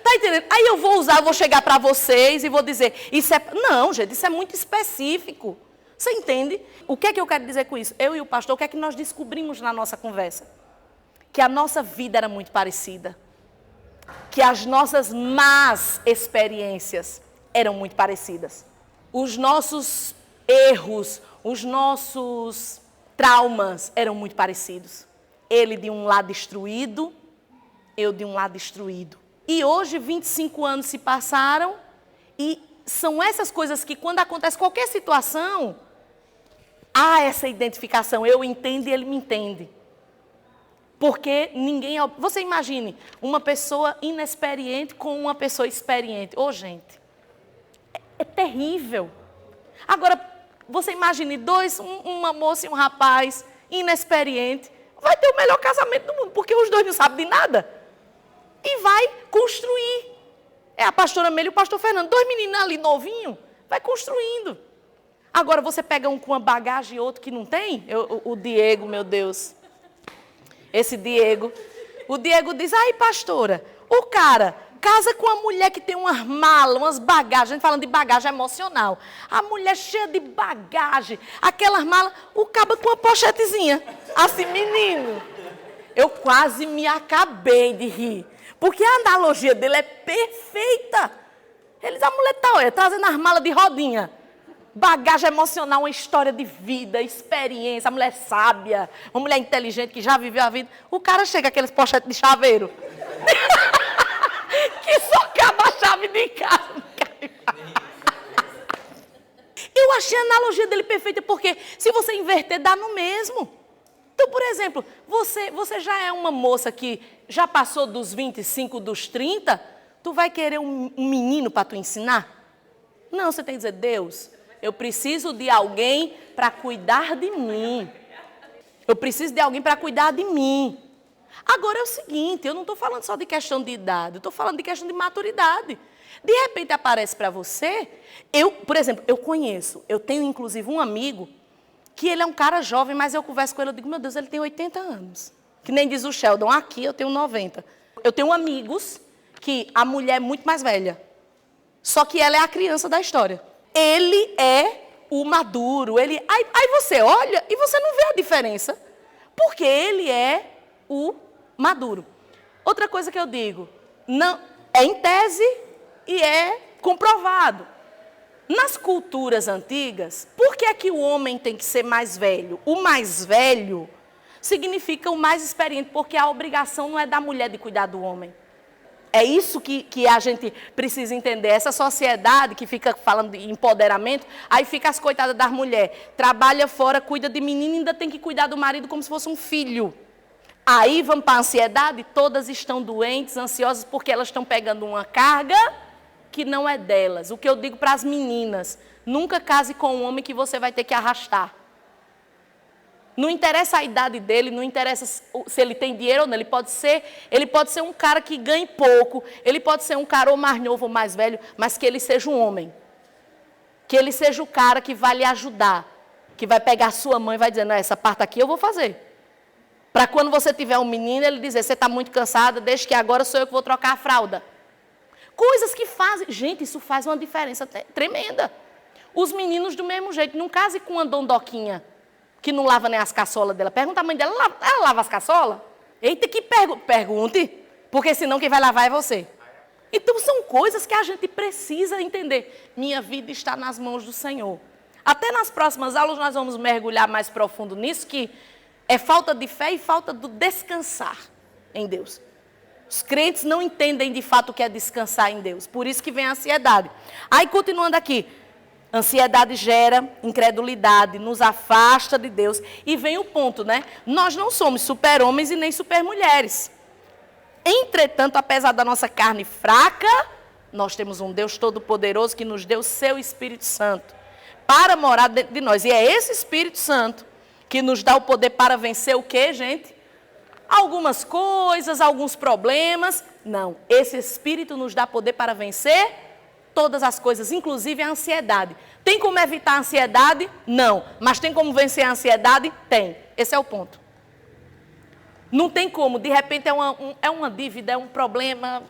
Tá entendendo? Aí eu vou chegar para vocês e vou dizer, isso é... Não, gente, isso é muito específico. Você entende? O que é que eu quero dizer com isso? Eu e o pastor, o que é que nós descobrimos na nossa conversa? Que a nossa vida era muito parecida. Que as nossas más experiências eram muito parecidas. Os nossos erros, os nossos traumas eram muito parecidos. Ele de um lado destruído, eu de um lado destruído. E hoje, 25 anos se passaram e são essas coisas que quando acontece qualquer situação, há essa identificação. Eu entendo e ele me entende. Porque ninguém... Você imagine uma pessoa inexperiente com uma pessoa experiente. Ô, gente, é terrível. Agora, você imagine uma moça e um rapaz inexperiente, vai ter o melhor casamento do mundo, porque os dois não sabem de nada. E vai construir. É a pastora Amélia e o pastor Fernando, 2 meninos ali novinhos, vai construindo. Agora você pega um com uma bagagem e outro que não tem, o Diego, meu Deus. Esse Diego. O Diego diz, ai pastora, o cara casa com uma mulher que tem umas malas, umas bagagens, a gente falando de bagagem emocional. A mulher cheia de bagagem, aquelas malas, o caba com uma pochetezinha. Assim, menino, eu quase me acabei de rir. Porque a analogia dele é perfeita. Eles, a mulher está trazendo as malas de rodinha. Bagagem emocional, uma história de vida, experiência, a mulher sábia, uma mulher inteligente que já viveu a vida. O cara chega com aqueles pochetes de chaveiro. Que só acaba a chave de casa. Eu achei a analogia dele perfeita, porque se você inverter, dá no mesmo. Então, por exemplo, você já é uma moça que já passou dos 25, dos 30, tu vai querer um menino para tu ensinar? Não, você tem que dizer, Deus, eu preciso de alguém para cuidar de mim. Eu preciso de alguém para cuidar de mim. Agora é o seguinte, eu não estou falando só de questão de idade, eu estou falando de questão de maturidade. De repente aparece para você, por exemplo, eu tenho inclusive um amigo, que ele é um cara jovem, mas eu converso com ele, eu digo, meu Deus, ele tem 80 anos. Que nem diz o Sheldon, aqui eu tenho 90. Eu tenho amigos que a mulher é muito mais velha. Só que ela é a criança da história. Ele é o maduro. Aí você olha e você não vê a diferença. Porque ele é o maduro. Outra coisa que eu digo, não, é em tese e é comprovado. Nas culturas antigas, por que é que o homem tem que ser mais velho? O mais velho significa o mais experiente, porque a obrigação não é da mulher de cuidar do homem. É isso que a gente precisa entender. Essa sociedade que fica falando de empoderamento, aí fica as coitadas das mulheres. Trabalha fora, cuida de menino e ainda tem que cuidar do marido como se fosse um filho. Aí vamos para a ansiedade, todas estão doentes, ansiosas, porque elas estão pegando uma carga que não é delas. O que eu digo para as meninas, nunca case com um homem que você vai ter que arrastar. Não interessa a idade dele, não interessa se ele tem dinheiro ou não. Ele pode ser um cara que ganhe pouco, ele pode ser um cara ou mais novo ou mais velho, mas que ele seja um homem. Que ele seja o cara que vai lhe ajudar, que vai pegar a sua mãe e vai dizer, não, essa parte aqui eu vou fazer. Para quando você tiver um menino, ele dizer, você está muito cansada, deixa que agora sou eu que vou trocar a fralda. Coisas que fazem... Gente, isso faz uma diferença tremenda. Os meninos do mesmo jeito. Não case com uma dondoquinha que não lava nem as caçolas dela. Pergunta a mãe dela, ela lava as caçolas? Eita, que pergunte, porque senão quem vai lavar é você. Então são coisas que a gente precisa entender. Minha vida está nas mãos do Senhor. Até nas próximas aulas nós vamos mergulhar mais profundo nisso, que é falta de fé e falta do descansar em Deus. Os crentes não entendem de fato o que é descansar em Deus. Por isso que vem a ansiedade. Aí, continuando aqui. Ansiedade gera incredulidade, nos afasta de Deus. E vem o ponto, né? Nós não somos super-homens e nem super-mulheres. Entretanto, apesar da nossa carne fraca, nós temos um Deus todo-poderoso que nos deu o seu Espírito Santo para morar dentro de nós. E é esse Espírito Santo que nos dá o poder para vencer o quê, gente? Algumas coisas, alguns problemas. Não, esse Espírito nos dá poder para vencer todas as coisas, inclusive a ansiedade. Tem como evitar a ansiedade? Não. Mas tem como vencer a ansiedade? Tem. Esse é o ponto. Não tem como. De repente é uma dívida, é um problema,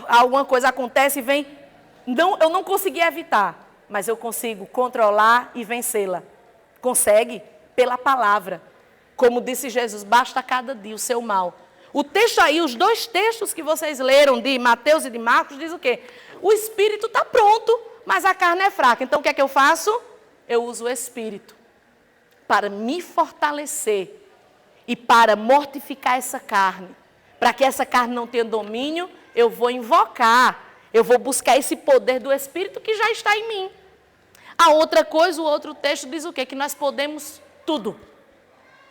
alguma coisa acontece e vem. Não, eu não consegui evitar, mas eu consigo controlar e vencê-la. Consegue? Pela palavra. Como disse Jesus, basta cada dia o seu mal. O texto aí, os dois textos que vocês leram, de Mateus e de Marcos, diz o quê? O espírito está pronto, mas a carne é fraca. Então o que é que eu faço? Eu uso o espírito para me fortalecer e para mortificar essa carne. Para que essa carne não tenha domínio, eu vou invocar, eu vou buscar esse poder do espírito que já está em mim. A outra coisa, o outro texto diz o quê? Que nós podemos tudo.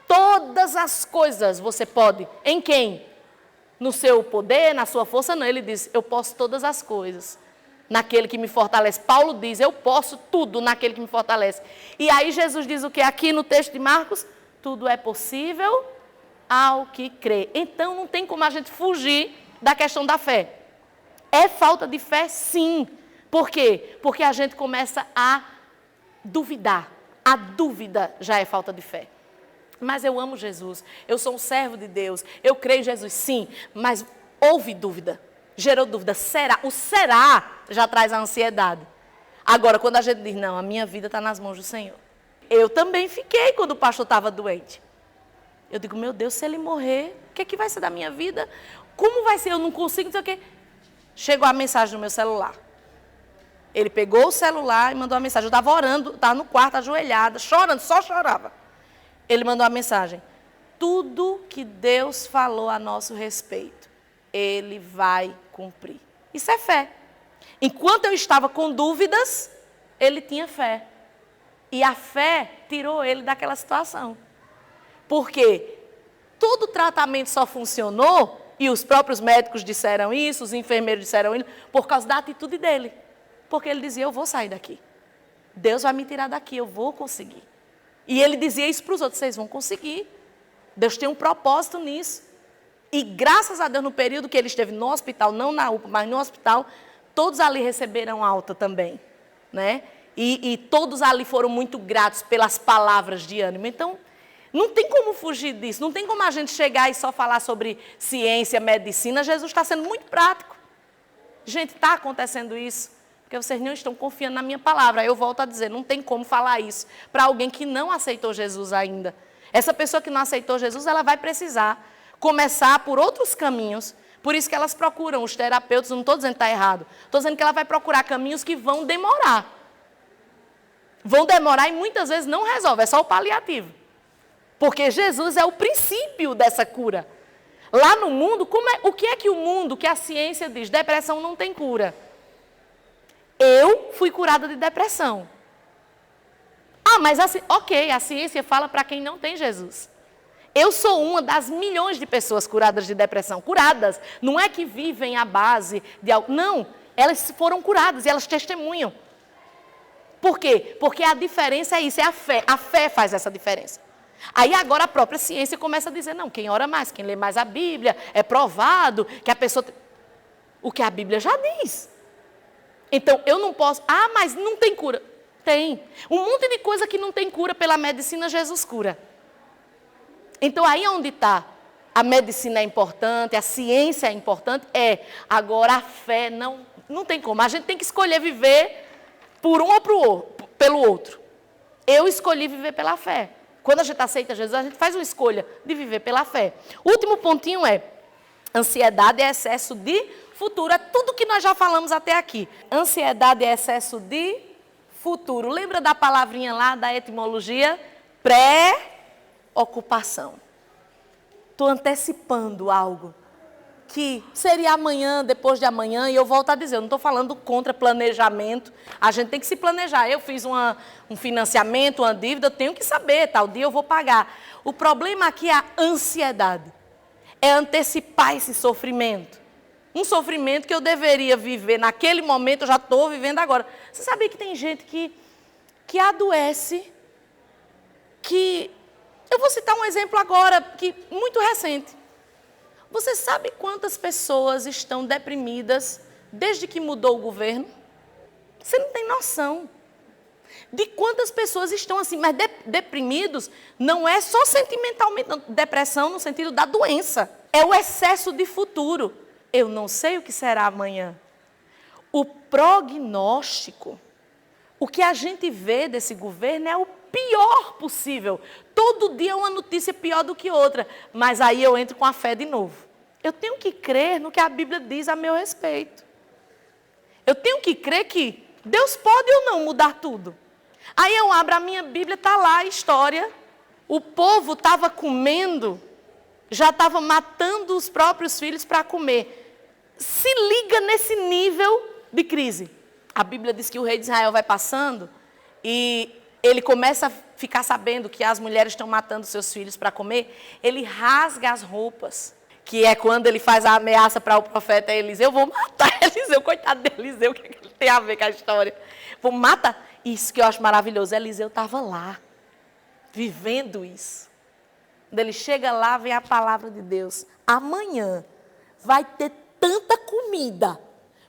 Todas as coisas você pode. Em quem? No seu poder, na sua força? Não, ele diz, eu posso todas as coisas. Naquele que me fortalece. Paulo diz, eu posso tudo naquele que me fortalece. E aí Jesus diz o que? Aqui no texto de Marcos, tudo é possível ao que crê. Então não tem como a gente fugir da questão da fé. É falta de fé, sim. Por quê? Porque a gente começa a duvidar. A dúvida já é falta de fé. Mas eu amo Jesus, eu sou um servo de Deus, eu creio em Jesus, sim, mas houve dúvida, gerou dúvida, será? O será já traz a ansiedade. Agora, quando a gente diz, não, a minha vida está nas mãos do Senhor. Eu também fiquei quando o pastor estava doente. Eu digo, meu Deus, se ele morrer, o que é que vai ser da minha vida? Como vai ser? Eu não consigo, não sei o quê. Chegou a mensagem no meu celular. Ele pegou o celular e mandou uma mensagem. Eu estava orando, estava no quarto, ajoelhada, chorando, só chorava. Ele mandou uma mensagem. Tudo que Deus falou a nosso respeito, Ele vai cumprir. Isso é fé. Enquanto eu estava com dúvidas, ele tinha fé. E a fé tirou ele daquela situação. Porque todo tratamento só funcionou, e os próprios médicos disseram isso, os enfermeiros disseram isso, por causa da atitude dele. Porque ele dizia, eu vou sair daqui. Deus vai me tirar daqui, eu vou conseguir. E ele dizia isso para os outros, vocês vão conseguir. Deus tem um propósito nisso. E graças a Deus, no período que ele esteve no hospital, não na UPA, mas no hospital, todos ali receberam alta também. Né? E todos ali foram muito gratos pelas palavras de ânimo. Então, não tem como fugir disso. Não tem como a gente chegar e só falar sobre ciência, medicina. Jesus está sendo muito prático. Gente, está acontecendo isso. Porque vocês não estão confiando na minha palavra. Eu volto a dizer, não tem como falar isso para alguém que não aceitou Jesus ainda. Essa pessoa que não aceitou Jesus, ela vai precisar começar por outros caminhos. Por isso que elas procuram os terapeutas, não estou dizendo que está errado. Estou dizendo que ela vai procurar caminhos que vão demorar. Vão demorar e muitas vezes não resolve, é só o paliativo. Porque Jesus é o princípio dessa cura. Lá no mundo, o que é que o mundo, que a ciência diz? Depressão não tem cura. Eu fui curada de depressão. Ah, mas assim, ok, a ciência fala para quem não tem Jesus. Eu sou uma das milhões de pessoas curadas de depressão. Curadas, não é que vivem à base de algo. Não, elas foram curadas e elas testemunham. Por quê? Porque a diferença é isso, é a fé. A fé faz essa diferença. Aí agora a própria ciência começa a dizer, não, quem ora mais, quem lê mais a Bíblia, é provado que a pessoa... O que a Bíblia já diz. Então, eu não posso... Ah, mas não tem cura. Tem. Um monte de coisa que não tem cura pela medicina, Jesus cura. Então, aí onde está. A medicina é importante, a ciência é importante, Agora, a fé não tem como. A gente tem que escolher viver por um ou pelo outro. Eu escolhi viver pela fé. Quando a gente aceita Jesus, a gente faz uma escolha de viver pela fé. O último pontinho é, ansiedade é excesso de futuro. É tudo que nós já falamos até aqui. Ansiedade é excesso de futuro. Lembra da palavrinha lá, da etimologia? Pré-ocupação. Estou antecipando algo que seria amanhã, depois de amanhã, e eu volto a dizer, eu não estou falando contra planejamento, a gente tem que se planejar. Eu fiz um financiamento, uma dívida, eu tenho que saber, tal dia eu vou pagar. O problema aqui é a ansiedade, é antecipar esse sofrimento. Um sofrimento que eu deveria viver naquele momento, eu já estou vivendo agora. Você sabia que tem gente que adoece, que... Eu vou citar um exemplo agora, muito recente. Você sabe quantas pessoas estão deprimidas desde que mudou o governo? Você não tem noção de quantas pessoas estão assim, mas deprimidos não é só sentimentalmente, não, depressão no sentido da doença. É o excesso de futuro. Eu não sei o que será amanhã. O prognóstico, o que a gente vê desse governo é o pior possível. Todo dia é uma notícia pior do que outra. Mas aí eu entro com a fé de novo. Eu tenho que crer no que a Bíblia diz a meu respeito. Eu tenho que crer que Deus pode ou não mudar tudo. Aí eu abro a minha Bíblia, está lá a história. O povo estava comendo, já estava matando os próprios filhos para comer. Se liga nesse nível de crise. A Bíblia diz que o rei de Israel vai passando e ele começa a ficar sabendo que as mulheres estão matando seus filhos para comer. Ele rasga as roupas, que é quando ele faz a ameaça para o profeta Eliseu. Eu vou matar Eliseu, coitado de Eliseu, o que ele tem a ver com a história? Vou matar. Isso que eu acho maravilhoso, Eliseu estava lá, vivendo isso. Quando ele chega lá, vem a palavra de Deus. Amanhã vai ter tanta comida,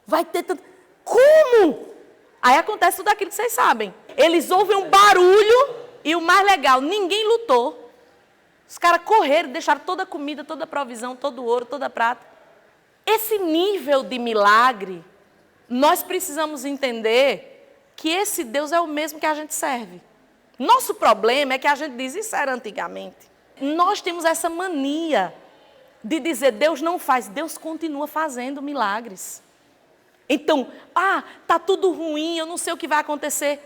vai ter tanta... Como? Aí acontece tudo aquilo que vocês sabem. Eles ouvem um barulho e o mais legal, ninguém lutou. Os caras correram, deixaram toda a comida, toda a provisão, todo o ouro, toda a prata. Esse nível de milagre, nós precisamos entender que esse Deus é o mesmo que a gente serve. Nosso problema é que a gente diz, isso era antigamente. Nós temos essa mania de dizer, Deus não faz, Deus continua fazendo milagres. Então, está tudo ruim, eu não sei o que vai acontecer.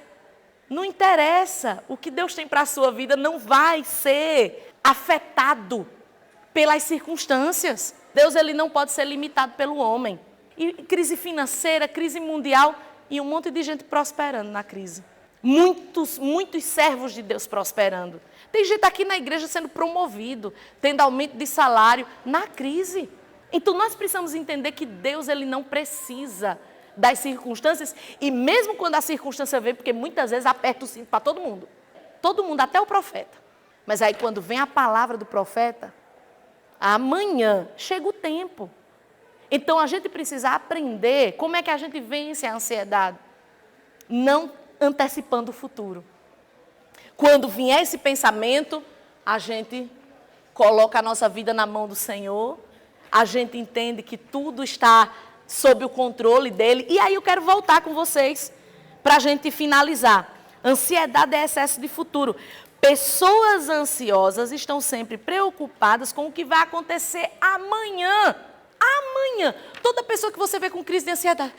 Não interessa, o que Deus tem para a sua vida não vai ser afetado pelas circunstâncias. Deus ele não pode ser limitado pelo homem. E crise financeira, crise mundial e um monte de gente prosperando na crise. Muitos servos de Deus prosperando. Tem gente aqui na igreja sendo promovido, tendo aumento de salário na crise. Então nós precisamos entender que Deus ele não precisa das circunstâncias e mesmo quando a circunstância vem, porque muitas vezes aperta o cinto para todo mundo, até o profeta. Mas aí quando vem a palavra do profeta, amanhã chega o tempo. Então a gente precisa aprender como é que a gente vence a ansiedade, não antecipando o futuro. Quando vier esse pensamento, a gente coloca a nossa vida na mão do Senhor, a gente entende que tudo está sob o controle dele. E aí eu quero voltar com vocês para a gente finalizar. Ansiedade é excesso de futuro. Pessoas ansiosas estão sempre preocupadas com o que vai acontecer amanhã. Amanhã. Toda pessoa que você vê com crise de ansiedade,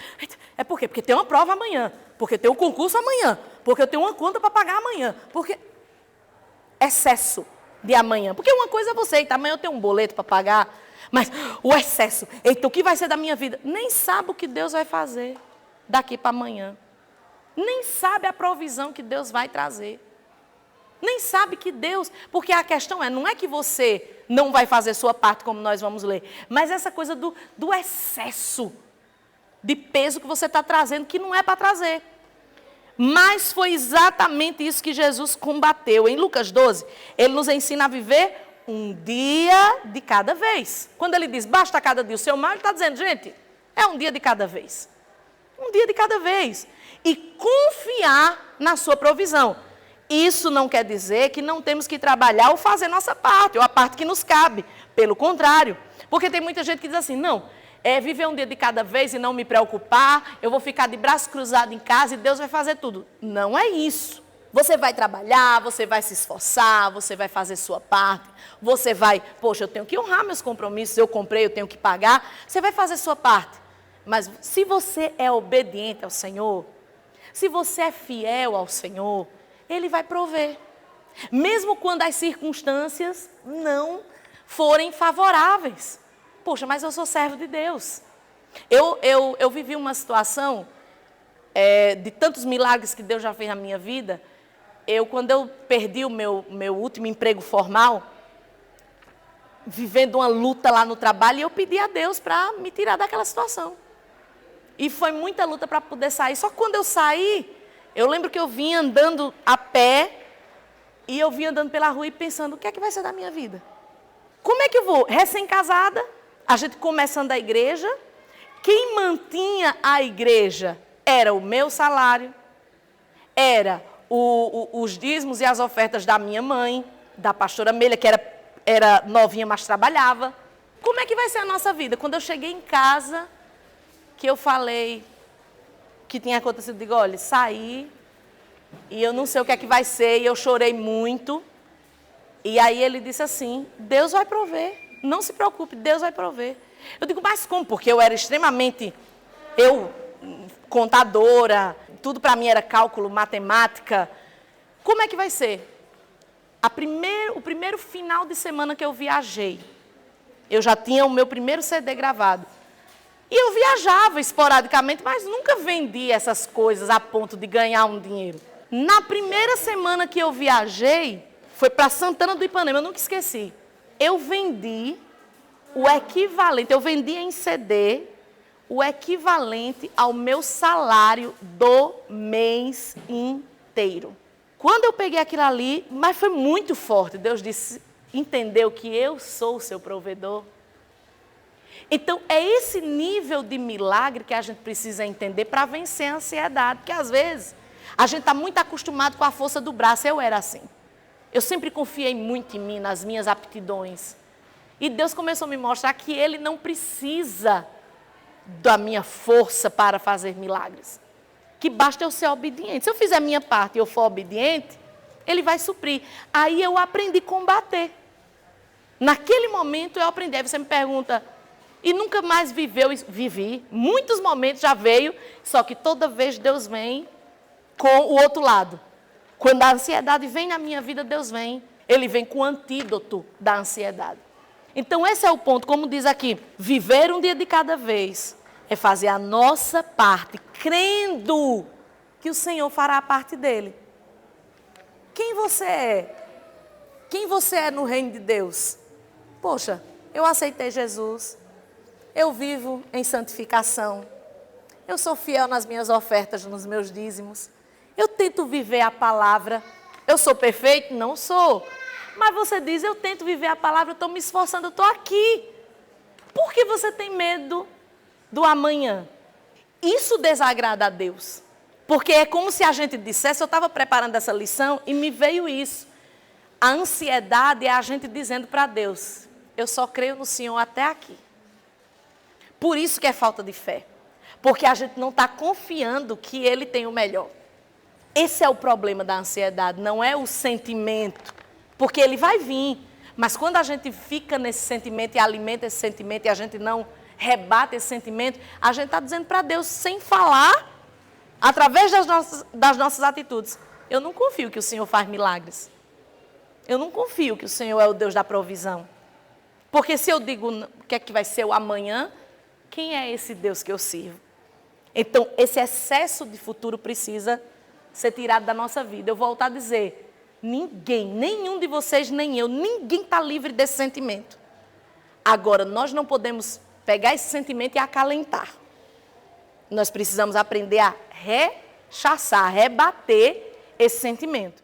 é por quê? Porque tem uma prova amanhã, porque tem um concurso amanhã, porque eu tenho uma conta para pagar amanhã, porque excesso de amanhã. Porque uma coisa é você, eita, amanhã eu tenho um boleto para pagar, mas o excesso, eita, o que vai ser da minha vida? Nem sabe o que Deus vai fazer daqui para amanhã. Nem sabe a provisão que Deus vai trazer. Nem sabe que Deus, porque a questão não é que você não vai fazer sua parte, como nós vamos ler, mas essa coisa do excesso de peso que você está trazendo, que não é para trazer. Mas foi exatamente isso que Jesus combateu. Em Lucas 12, ele nos ensina a viver um dia de cada vez. Quando ele diz, basta cada dia o seu mal, ele está dizendo, gente, é um dia de cada vez. Um dia de cada vez. E confiar na sua provisão. Isso não quer dizer que não temos que trabalhar ou fazer nossa parte, ou a parte que nos cabe. Pelo contrário. Porque tem muita gente que diz assim, não, é viver um dia de cada vez e não me preocupar, eu vou ficar de braço cruzado em casa e Deus vai fazer tudo. Não é isso. Você vai trabalhar, você vai se esforçar, você vai fazer sua parte, você vai, poxa, eu tenho que honrar meus compromissos, eu comprei, eu tenho que pagar, você vai fazer sua parte. Mas se você é obediente ao Senhor, se você é fiel ao Senhor, Ele vai prover. Mesmo quando as circunstâncias não forem favoráveis. Poxa, mas eu sou servo de Deus. Eu vivi uma situação de tantos milagres que Deus já fez na minha vida. Quando eu perdi o meu último emprego formal, vivendo uma luta lá no trabalho, eu pedi a Deus para me tirar daquela situação. E foi muita luta para poder sair. Só que quando eu saí, eu lembro que eu vinha andando a pé e eu vinha andando pela rua e pensando, o que é que vai ser da minha vida? Como é que eu vou? Recém-casada, a gente começando a igreja. Quem mantinha a igreja Era o meu salário, era os dízimos e as ofertas da minha mãe, da pastora Amélia, que era novinha, mas trabalhava. Como é que vai ser a nossa vida? Quando eu cheguei em casa, que eu falei que tinha acontecido, digo, olha, saí e eu não sei o que é que vai ser, e eu chorei muito. E aí ele disse assim, Deus vai prover, não se preocupe, Deus vai prover. Eu digo, mas como? Porque eu era extremamente, contadora, tudo para mim era cálculo, matemática. Como é que vai ser? O primeiro final de semana que eu viajei, eu já tinha o meu primeiro CD gravado. E eu viajava esporadicamente, mas nunca vendi essas coisas a ponto de ganhar um dinheiro. Na primeira semana que eu viajei, foi para Santana do Ipanema, eu nunca esqueci. Eu vendi o equivalente, eu vendi em CD, o equivalente ao meu salário do mês inteiro. Quando eu peguei aquilo ali, mas foi muito forte, Deus disse, entendeu que eu sou o seu provedor? Então, é esse nível de milagre que a gente precisa entender para vencer a ansiedade, porque às vezes a gente está muito acostumado com a força do braço, eu era assim. Eu sempre confiei muito em mim, nas minhas aptidões. E Deus começou a me mostrar que Ele não precisa da minha força para fazer milagres. Que basta eu ser obediente. Se eu fizer a minha parte e eu for obediente, Ele vai suprir. Aí eu aprendi a combater. Naquele momento eu aprendi. Aí você me pergunta, e nunca mais vivi. Muitos momentos já veio, só que toda vez Deus vem com o outro lado. Quando a ansiedade vem na minha vida, Deus vem. Ele vem com o antídoto da ansiedade. Então esse é o ponto, como diz aqui, viver um dia de cada vez é fazer a nossa parte, crendo que o Senhor fará a parte dele. Quem você é? Quem você é no reino de Deus? Poxa, eu aceitei Jesus, eu vivo em santificação, eu sou fiel nas minhas ofertas, nos meus dízimos, eu tento viver a palavra. Eu sou perfeito? Não sou. Mas você diz, eu tento viver a palavra, eu estou me esforçando, eu estou aqui. Por que você tem medo do amanhã? Isso desagrada a Deus. Porque é como se a gente dissesse, eu estava preparando essa lição e me veio isso. A ansiedade é a gente dizendo para Deus, eu só creio no Senhor até aqui. Por isso que é falta de fé. Porque a gente não está confiando que Ele tem o melhor. Esse é o problema da ansiedade, não é o sentimento. Porque ele vai vir, mas quando a gente fica nesse sentimento e alimenta esse sentimento e a gente não rebate esse sentimento, a gente está dizendo para Deus, sem falar, através das nossas atitudes, eu não confio que o Senhor faz milagres. Eu não confio que o Senhor é o Deus da provisão. Porque se eu digo o que é que vai ser o amanhã, quem é esse Deus que eu sirvo? Então, esse excesso de futuro precisa ser tirado da nossa vida. Eu volto a dizer, ninguém, nenhum de vocês, nem eu, ninguém está livre desse sentimento. Agora, nós não podemos pegar esse sentimento e acalentar. Nós precisamos aprender a rechaçar, rebater esse sentimento.